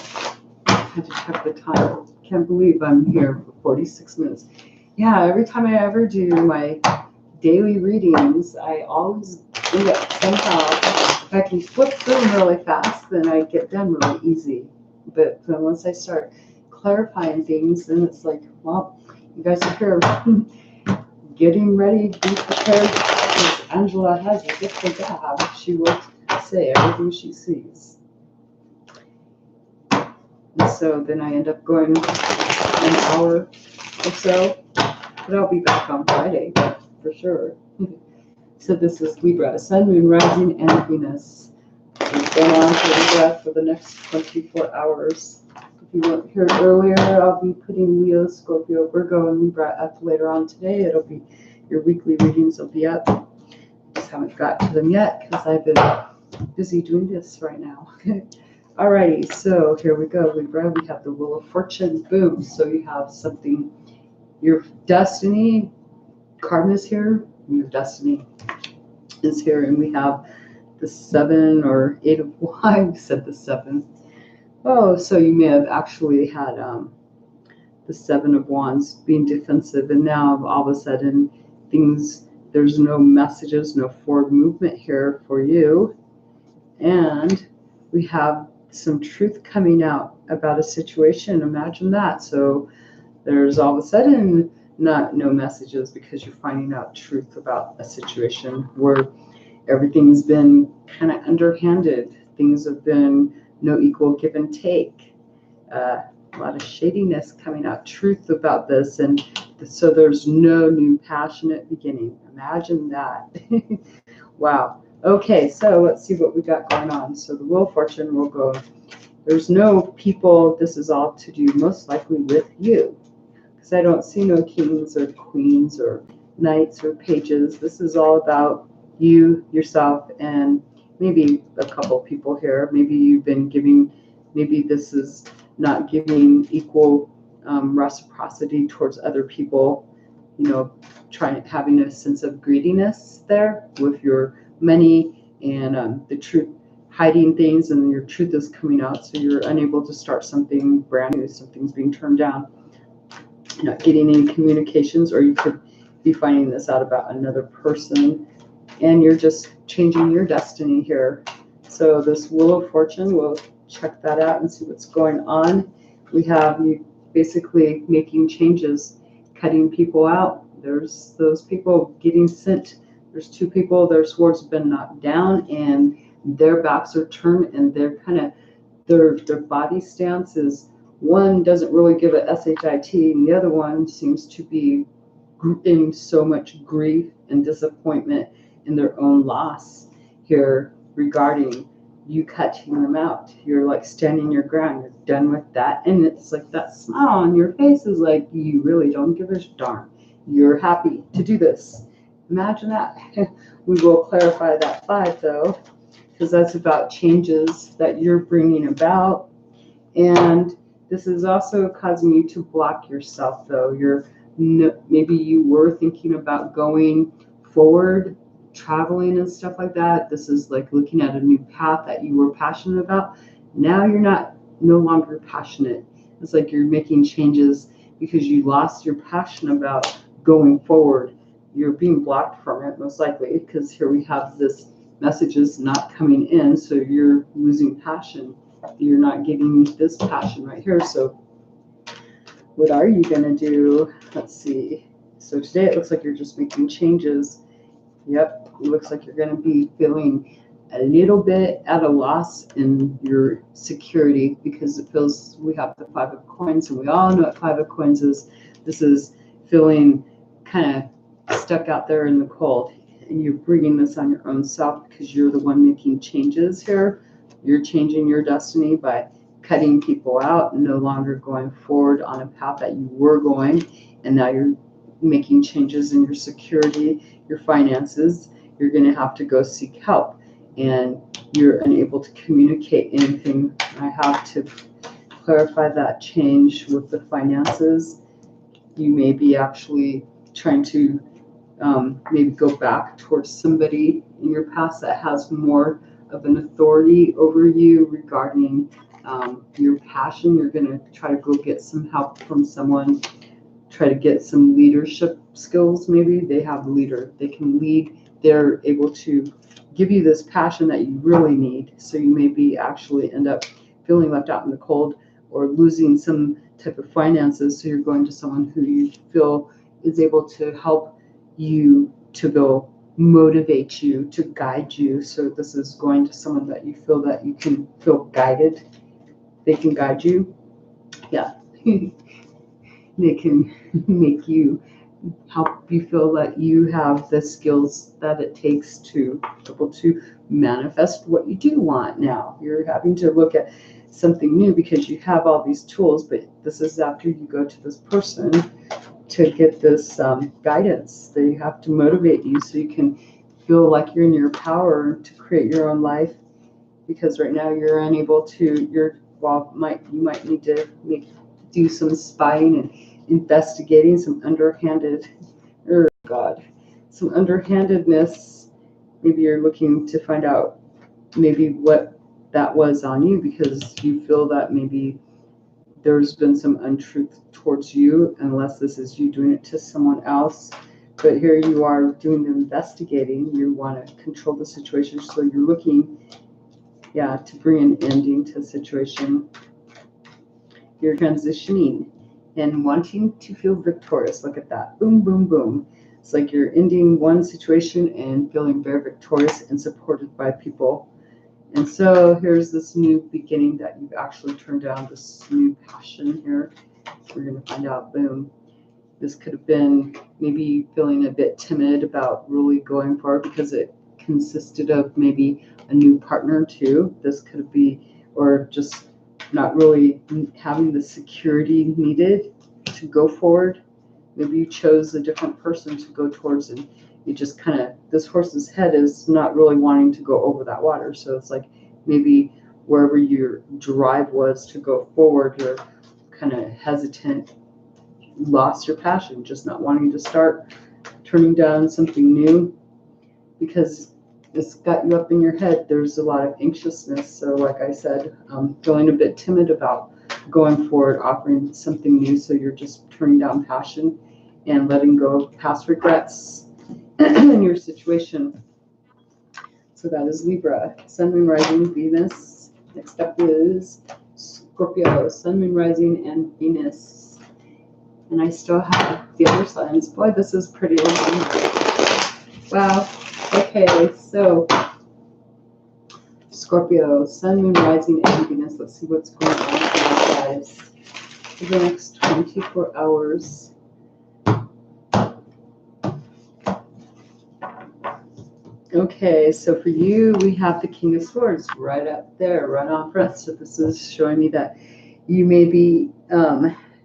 I had to check the time. Can't believe I'm here for 46 minutes. Yeah, every time I ever do my daily readings, I always end up somehow, if I can flip through them really fast, then I get done really easy. But once I start clarifying things, then it's like, well, you guys are here getting ready, be prepared, because Angela has a gift of gab. She will say everything she sees. And so then I end up going an hour or so, but I'll be back on Friday for sure. So this is Libra, Sun, Moon, Rising, and Venus. We're going on to Libra for the next 24 hours. If you weren't here earlier, I'll be putting Leo, Scorpio, Virgo, and Libra up later on today. It'll be your weekly readings will be up. Just haven't got to them yet because I've been busy doing this right now. Alrighty, so here we go, Libra. We have the Wheel of Fortune. Boom. So you have something, your destiny, karma's here, your destiny is here, and we have the 7 or 8 of Wands. Said the 7. Oh, so you may have actually had the 7 of Wands being defensive, and now all of a sudden there's no messages, no forward movement here for you, and we have some truth coming out about a situation. Imagine that. So there's all of a sudden no messages because you're finding out truth about a situation where everything's been kind of underhanded. Things have been no equal give and take. A lot of shadiness coming out, truth about this, and so there's no new passionate beginning. Imagine that. Wow. Okay, so let's see what we got going on. So the Wheel of Fortune will go, there's no people, this is all to do most likely with you. Because I don't see no kings or queens or knights or pages. This is all about you, yourself, and maybe a couple people here. Maybe you've been giving, maybe this is not giving equal reciprocity towards other people, having a sense of greediness there with your money and the truth, hiding things, and your truth is coming out, so you're unable to start something brand new, something's being turned down, not getting any communications, or you could be finding this out about another person, and you're just changing your destiny here. So this Wheel of Fortune, we'll check that out and see what's going on. We have you basically making changes, cutting people out. There's those people getting sent. There's 2 people, their swords have been knocked down and their backs are turned, and they're kind of, their body stance is, one doesn't really give a shit, and the other one seems to be in so much grief and disappointment in their own loss here regarding you cutting them out. You're like standing your ground, you're done with that, and it's like that smile on your face is like you really don't give a darn. You're happy to do this. Imagine that. We will clarify that 5 though. because that's about changes that you're bringing about. And this is also causing you to block yourself, though. Maybe you were thinking about going forward, traveling and stuff like that. This is like looking at a new path that you were passionate about. Now you're no longer passionate. It's like you're making changes because you lost your passion about going forward. You're being blocked from it, most likely, because here we have this messages not coming in, so you're losing passion. You're not getting this passion right here. So what are you going to do? Let's see. So today it looks like you're just making changes. Yep, it looks like you're going to be feeling a little bit at a loss in your security, because it feels, we have the Five of Coins, and we all know what Five of Coins is. This is feeling kind of stuck out there in the cold, and you're bringing this on your own self because you're the one making changes here. You're changing your destiny by cutting people out and no longer going forward on a path that you were going, and now you're making changes in your security, your finances. You're going to have to go seek help, and you're unable to communicate anything. I have to clarify that change with the finances. You may be actually trying to maybe go back towards somebody in your past that has more of an authority over you regarding your passion. You're going to try to go get some help from someone, try to get some leadership skills. Maybe they have a leader, they can lead, they're able to give you this passion that you really need. So you maybe actually end up feeling left out in the cold or losing some type of finances. So you're going to someone who you feel is able to help you, to go motivate you, to guide you. So this is going to someone that you feel that you can feel guided. They can guide you. Yeah. They can make you, help you feel that you have the skills that it takes to be able to manifest what you do want. Now you're having to look at something new because you have all these tools, but this is after you go to this person to get this guidance. They have to motivate you so you can feel like you're in your power to create your own life, because right now you're unable to. You might need to do some spying and investigating, some underhandedness. Maybe you're looking to find out maybe what that was on you, because you feel that maybe there's been some untruth towards you, unless this is you doing it to someone else. But here you are doing the investigating. You want to control the situation, so you're looking, to bring an ending to the situation. You're transitioning and wanting to feel victorious. Look at that. Boom, boom, boom. It's like you're ending one situation and feeling very victorious and supported by people. And so here's this new beginning that you've actually turned down, this new passion here. We're going to find out, boom. This could have been maybe feeling a bit timid about really going for it, because it consisted of maybe a new partner too. This could be, or just not really having the security needed to go forward. Maybe you chose a different person to go towards, and you just kind of, this horse's head is not really wanting to go over that water. So it's like maybe wherever your drive was to go forward, you're kind of hesitant, lost your passion, just not wanting to start, turning down something new because it's got you up in your head. There's a lot of anxiousness. So like I said, feeling a bit timid about going forward, offering something new. So you're just turning down passion and letting go of past regrets in your situation. So that is Libra. Sun, Moon, Rising, Venus. Next up is Scorpio. Sun, Moon, Rising, and Venus. And I still have the other signs. Boy, this is pretty long. Wow. Okay, so Scorpio, Sun, Moon, Rising, and Venus. Let's see what's going on for you guys for the next 24 hours. Okay, so for you, we have the King of Swords right up there, right on front. So this is showing me that you may be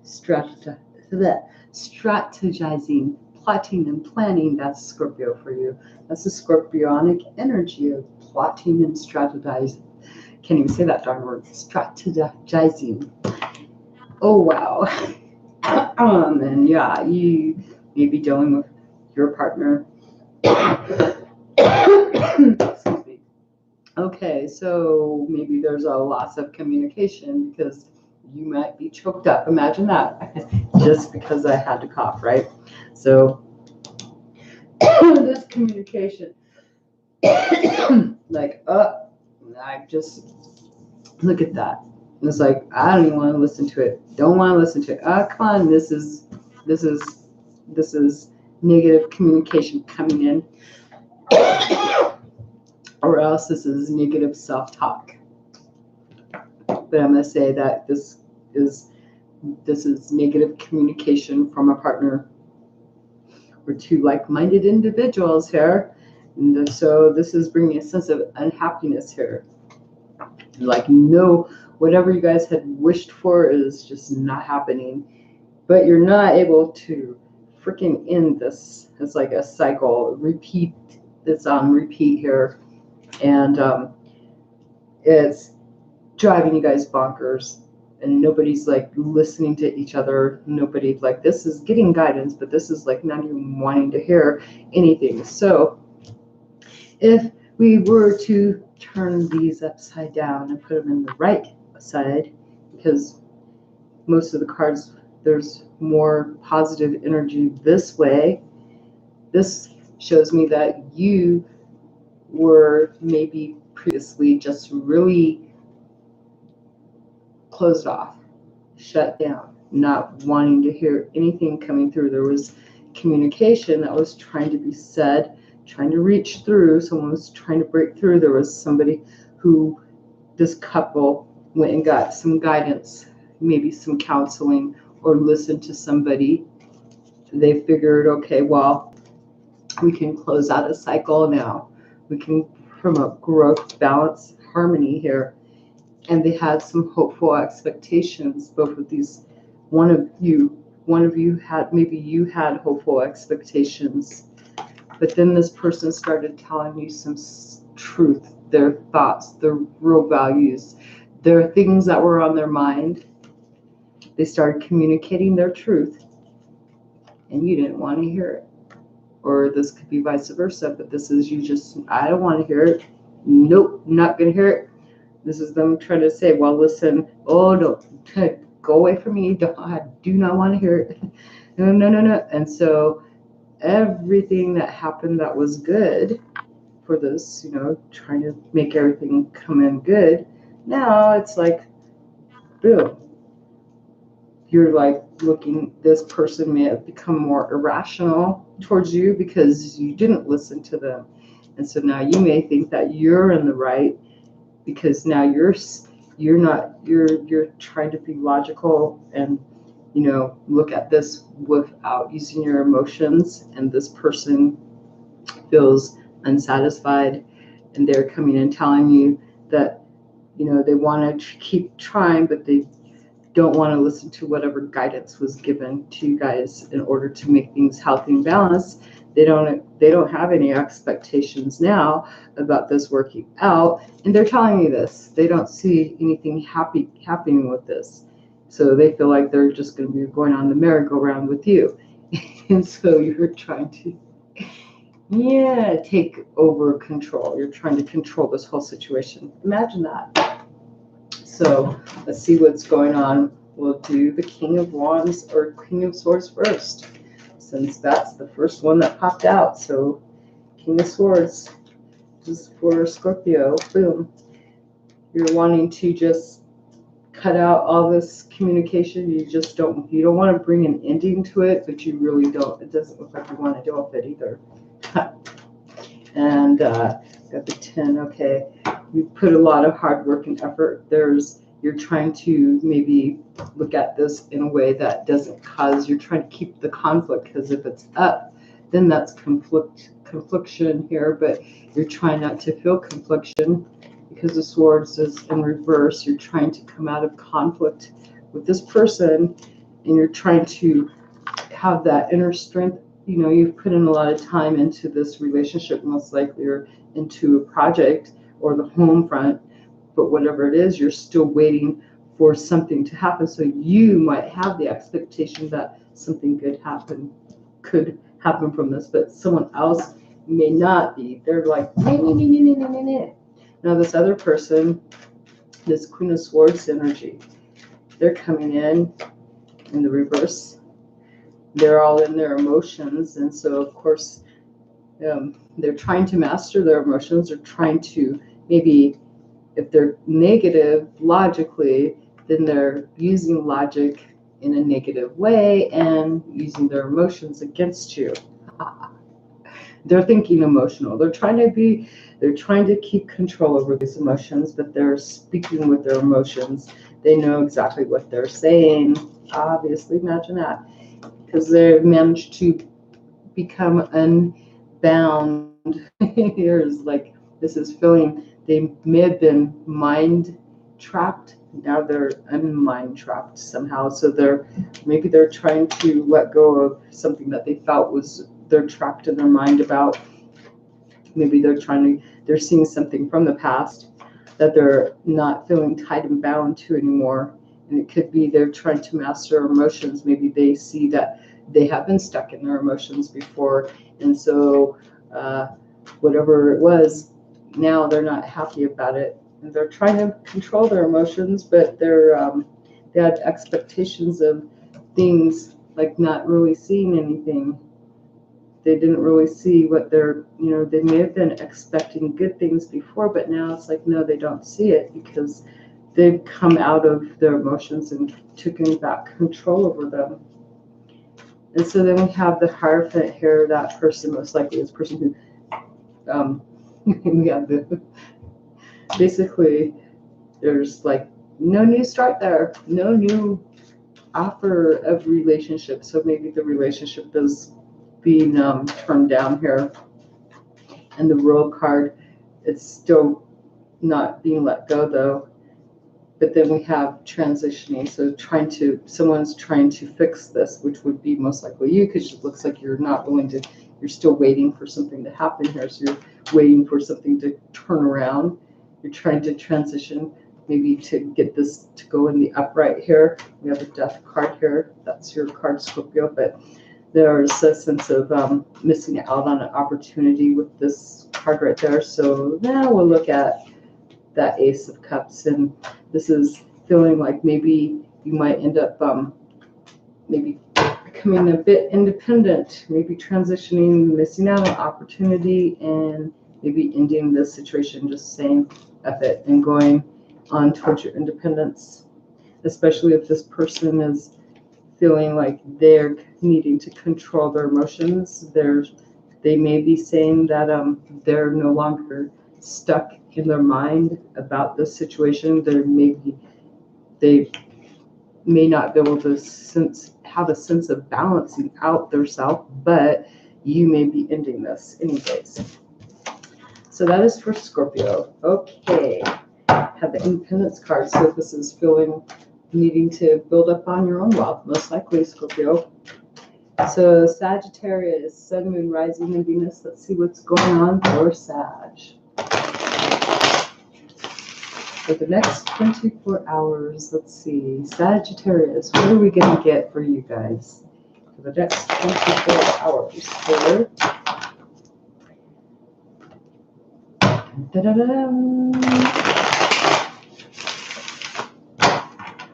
strategizing, plotting and planning. That's Scorpio for you. That's the Scorpionic energy of plotting and strategizing. Can't even say that darn word. Strategizing. Oh, wow. And yeah, you may be dealing with your partner. Excuse me. Okay, so maybe there's a loss of communication because you might be choked up. Imagine that. Just because I had to cough, right? So this communication, like, I just look at that. It's like, I don't even want to listen to it. Don't want to listen to it. Come on, this is negative communication coming in. Or else this is negative self-talk. But I'm going to say that this is negative communication from a partner. We're two like-minded individuals here. And so this is bringing a sense of unhappiness here. Like, no, whatever you guys had wished for is just not happening. But you're not able to freaking end this. It's like a cycle, repeat. It's on repeat here. And it's driving you guys bonkers. And nobody's like listening to each other. Nobody, like, this is getting guidance, but this is like not even wanting to hear anything. So if we were to turn these upside down and put them in the right side, because most of the cards, there's more positive energy this way. This shows me that you were maybe previously just really closed off, shut down, not wanting to hear anything coming through. There was communication that was trying to be said, trying to reach through. Someone was trying to break through. There was somebody who, this couple went and got some guidance, maybe some counseling, or listened to somebody. They figured, okay, well, we can close out a cycle now. We can promote growth, balance, harmony here. And they had some hopeful expectations. Both of these, one of you had, maybe you had hopeful expectations, but then this person started telling you some truth, their thoughts, their real values, their things that were on their mind. They started communicating their truth, and you didn't want to hear it. Or this could be vice versa, but this is you just, I don't want to hear it. Nope, not going to hear it. This is them trying to say, well, listen, oh, no, go away from me. I do not want to hear it. No. And so everything that happened that was good for this, trying to make everything come in good, now it's like, boom. You're like looking, this person may have become more irrational towards you because you didn't listen to them. And so now you may think that you're in the right, because now you're trying to be logical and look at this without using your emotions, and this person feels unsatisfied, and they're coming and telling you that they want to keep trying, but they don't want to listen to whatever guidance was given to you guys in order to make things healthy and balanced. They don't have any expectations now about this working out, and they're telling you this. They don't see anything happening with this, so they feel like they're just going to be going on the merry-go-round with you. And so you're trying to take over control. You're trying to control this whole situation. Imagine that. So let's see what's going on. We'll do the King of Wands or King of Swords first, since that's the first one that popped out. So King of Swords is for Scorpio. Boom. You're wanting to just cut out all this communication. You don't want to bring an ending to it, but you really don't. It doesn't look like you want to deal with it either. And got the 10. Okay. You put a lot of hard work and effort. You're trying to maybe look at this in a way that doesn't cause, you're trying to keep the conflict, because if it's up, then that's confliction here, but you're trying not to feel confliction because the Swords is in reverse. You're trying to come out of conflict with this person, and you're trying to have that inner strength. you've put in a lot of time into this relationship, most likely, or into a project or the home front, but whatever it is, you're still waiting for something to happen. So you might have the expectation that something could happen from this, but someone else may not be. They're like, nah, nah, nah, nah, nah, nah, nah. Now this other person, this Queen of Swords energy, they're coming in the reverse. They're all in their emotions, and so of course they're trying to master their emotions. They're trying to, maybe if they're negative logically, then they're using logic in a negative way and using their emotions against you. They're thinking emotional. They're trying to keep control over these emotions, but they're speaking with their emotions. They know exactly what they're saying. Obviously, imagine that, because they've managed to become unbound. Here's like, this is feeling, they may have been mind trapped. Now they're unmind trapped somehow. So maybe they're trying to let go of something that they felt was, they're trapped in their mind about. Maybe they're seeing something from the past that they're not feeling tied and bound to anymore. And it could be they're trying to master emotions. Maybe they see that they have been stuck in their emotions before. And so whatever it was, now they're not happy about it. And they're trying to control their emotions, but they had expectations of things, like not really seeing anything. They didn't really see what they may have been expecting good things before, but now it's like, no, they don't see it because they've come out of their emotions and taken back control over them. And so then we have the Hierophant here. That person most likely is a person who, we have basically, there's like no new start there, no new offer of relationship. So maybe the relationship is being turned down here. And the World card, it's still not being let go though. But then we have transitioning. So someone's trying to fix this, which would be most likely you, because it looks like you're not willing to, you're still waiting for something to happen here. So you're waiting for something to turn around. You're trying to transition, maybe to get this to go in the upright here. We have a Death card here. That's your card, Scorpio. But there's a sense of missing out on an opportunity with this card right there. So now we'll look at that Ace of Cups, and this is feeling like maybe you might end up maybe becoming a bit independent, maybe transitioning, missing out on opportunity, and maybe ending this situation, just saying F it and going on towards your independence, especially if this person is feeling like they're needing to control their emotions. They may be saying that they're no longer stuck in their mind about this situation. They may not be able to have a sense of balancing out their self, but you may be ending this anyways. So that is for Scorpio. Okay, have the Independence card. So this is feeling needing to build up on your own wealth, most likely, Scorpio. So Sagittarius, Sun, Moon, Rising, and Venus. Let's see what's going on for Sag. For the next 24 hours, let's see. Sagittarius, what are we going to get for you guys for the next 24 hours? Here.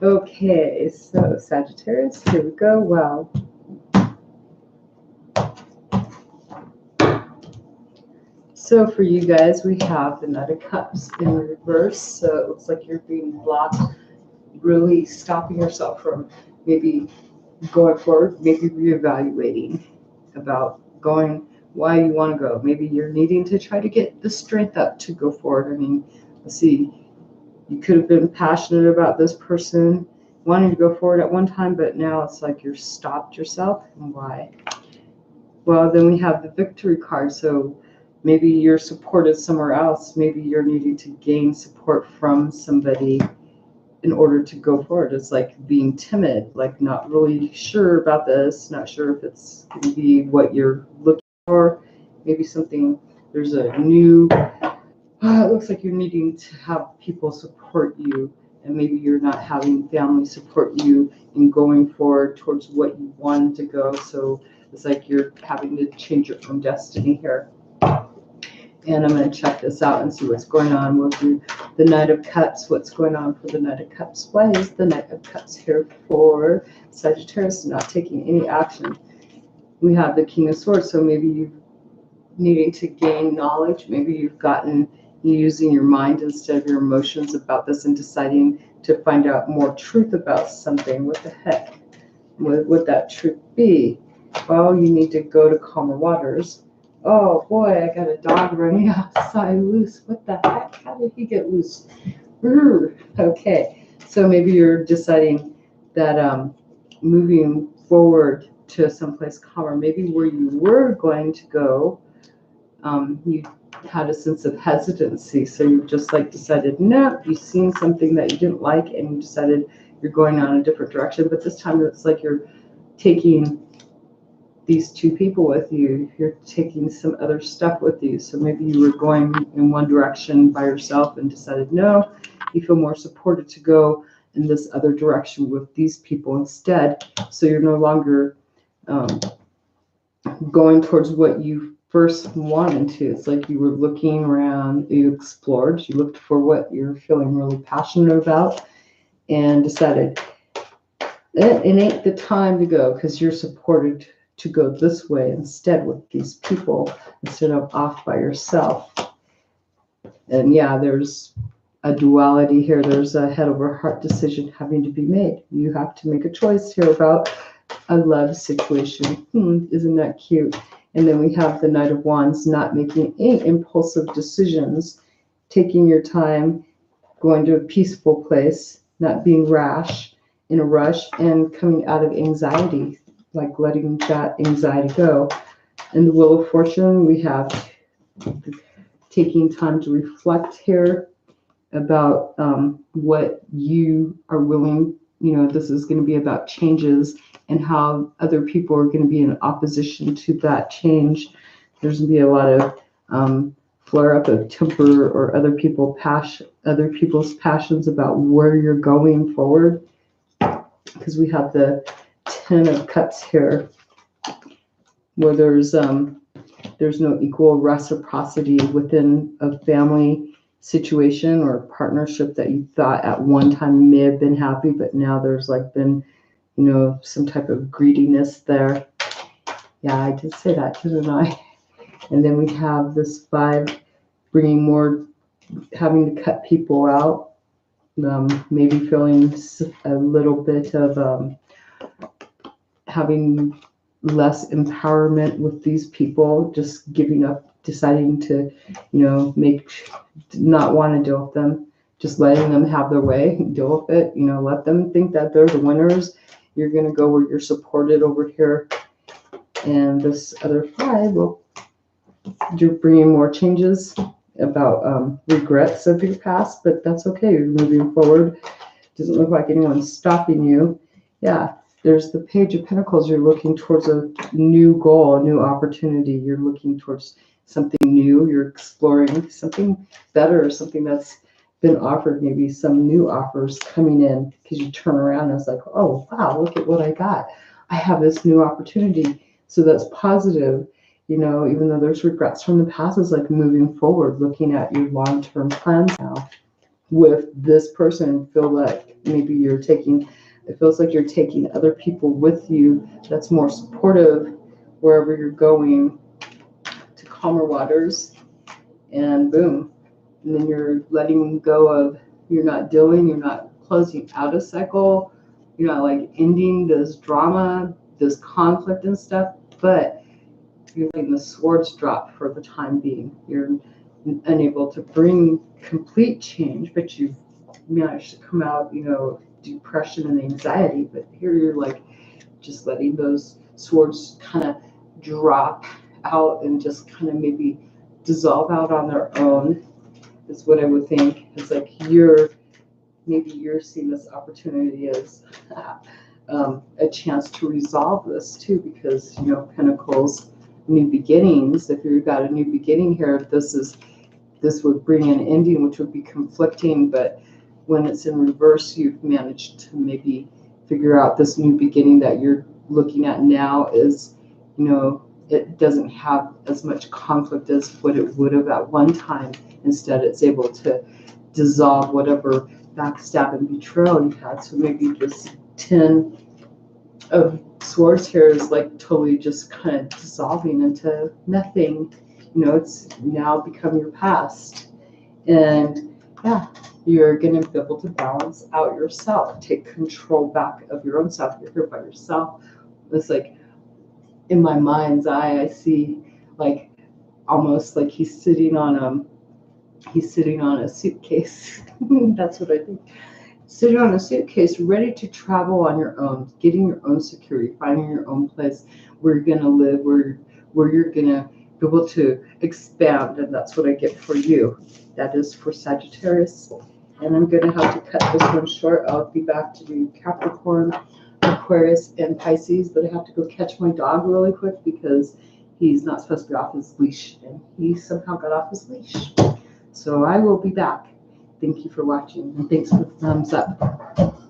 Okay, so Sagittarius, here we go. Wow. So for you guys, we have the Knight of Cups in reverse. So it looks like you're being blocked, really stopping yourself from maybe going forward, maybe reevaluating about going, why you want to go. Maybe you're needing to try to get the strength up to go forward. I mean, let's see, you could have been passionate about this person, wanting to go forward at one time, but now it's like you're stopped yourself. And why? Well, then we have the Victory card. So maybe you're supported somewhere else. Maybe you're needing to gain support from somebody in order to go forward. It's like being timid, like not really sure about this, not sure if it's going to be what you're looking for. Maybe something, there's a new, it looks like you're needing to have people support you, and maybe you're not having family support you in going forward towards what you wanted to go. So it's like you're having to change your own destiny here. And I'm going to check this out and see what's going on with the Knight of Cups. What's going on for the Knight of Cups? Why is the Knight of Cups here for Sagittarius not taking any action? We have the King of Swords, so maybe you're needing to gain knowledge. Maybe you've gotten using your mind instead of your emotions about this and deciding to find out more truth about something. What the heck would that truth be? Well, you need to go to calmer waters. Oh boy, I got a dog running outside loose. What the heck? How did he get loose? Okay, so maybe you're deciding that moving forward to someplace calmer, maybe where you were going to go, you had a sense of hesitancy. So you just like decided, no, you've seen something that you didn't like and you decided you're going on a different direction. But this time it's like you're taking these two people with you, you're taking some other stuff with you. So maybe you were going in one direction by yourself and decided, no, you feel more supported to go in this other direction with these people instead. So you're no longer going towards what you first wanted to. It's like you were looking around, you explored, you looked for what you're feeling really passionate about and decided it ain't the time to go because you're supported to go this way instead with these people instead of off by yourself. And yeah, there's a duality here. There's a head over heart decision having to be made. You have to make a choice here about a love situation. Isn't that cute? And then we have the Knight of Wands, not making any impulsive decisions, taking your time, going to a peaceful place, not being rash in a rush, and coming out of anxiety, like letting that anxiety go. In the Wheel of Fortune, we have taking time to reflect here about what you are willing, this is going to be about changes and how other people are going to be in opposition to that change. There's going to be a lot of flare up of temper or other people's passions about where you're going forward, because we have the Ten of Cups here, where there's no equal reciprocity within a family situation or partnership that you thought at one time may have been happy, but now there's like been, some type of greediness there. Yeah, I did say that, didn't I? And then we have this 5 bringing more, having to cut people out, maybe feeling a little bit of having less empowerment with these people, just giving up, deciding to, not want to deal with them, just letting them have their way, deal with it, let them think that they're the winners. You're going to go where you're supported over here. And this other 5, well, you're bringing more changes about regrets of your past, but that's okay. You're moving forward. Doesn't look like anyone's stopping you. Yeah. There's the Page of Pentacles. You're looking towards a new goal, a new opportunity. You're looking towards something new. You're exploring something better, something that's been offered, maybe some new offers coming in, because you turn around and it's like, oh, wow, look at what I got. I have this new opportunity. So that's positive, even though there's regrets from the past. It's like moving forward, looking at your long-term plans now with this person. Feel like maybe it feels like you're taking other people with you that's more supportive wherever you're going, to calmer waters, and boom. And then you're letting go of, you're not closing out a cycle, you're not like ending this drama, this conflict and stuff, but you're letting the swords drop for the time being. You're unable to bring complete change, but you've managed to come out, depression and anxiety, but here you're like just letting those swords kind of drop out and just kind of maybe dissolve out on their own, is what I would think. It's like you're maybe you're seeing this opportunity as a chance to resolve this too, because, you know, Pentacles, new beginnings. If you've got a new beginning here, this would bring an ending, which would be conflicting, but when it's in reverse, you've managed to maybe figure out this new beginning that you're looking at now is, you know, it doesn't have as much conflict as what it would have at one time. Instead, it's able to dissolve whatever backstab and betrayal you had. So maybe this 10 of Swords here is like totally just kind of dissolving into nothing. You know, it's now become your past. And yeah, you're going to be able to balance out yourself, take control back of your own self. You're here by yourself. It's like in my mind's eye, I see like almost like he's sitting on a suitcase. That's what I think. Sitting on a suitcase, ready to travel on your own, getting your own security, finding your own place where you're gonna live, where you're gonna be able to expand, and that's what I get for you. That is for Sagittarius. And I'm gonna have to cut this one short. I'll be back to do Capricorn, Aquarius, and Pisces, but I have to go catch my dog really quick because he's not supposed to be off his leash, and he somehow got off his leash. So I will be back. Thank you for watching, and thanks for the thumbs up.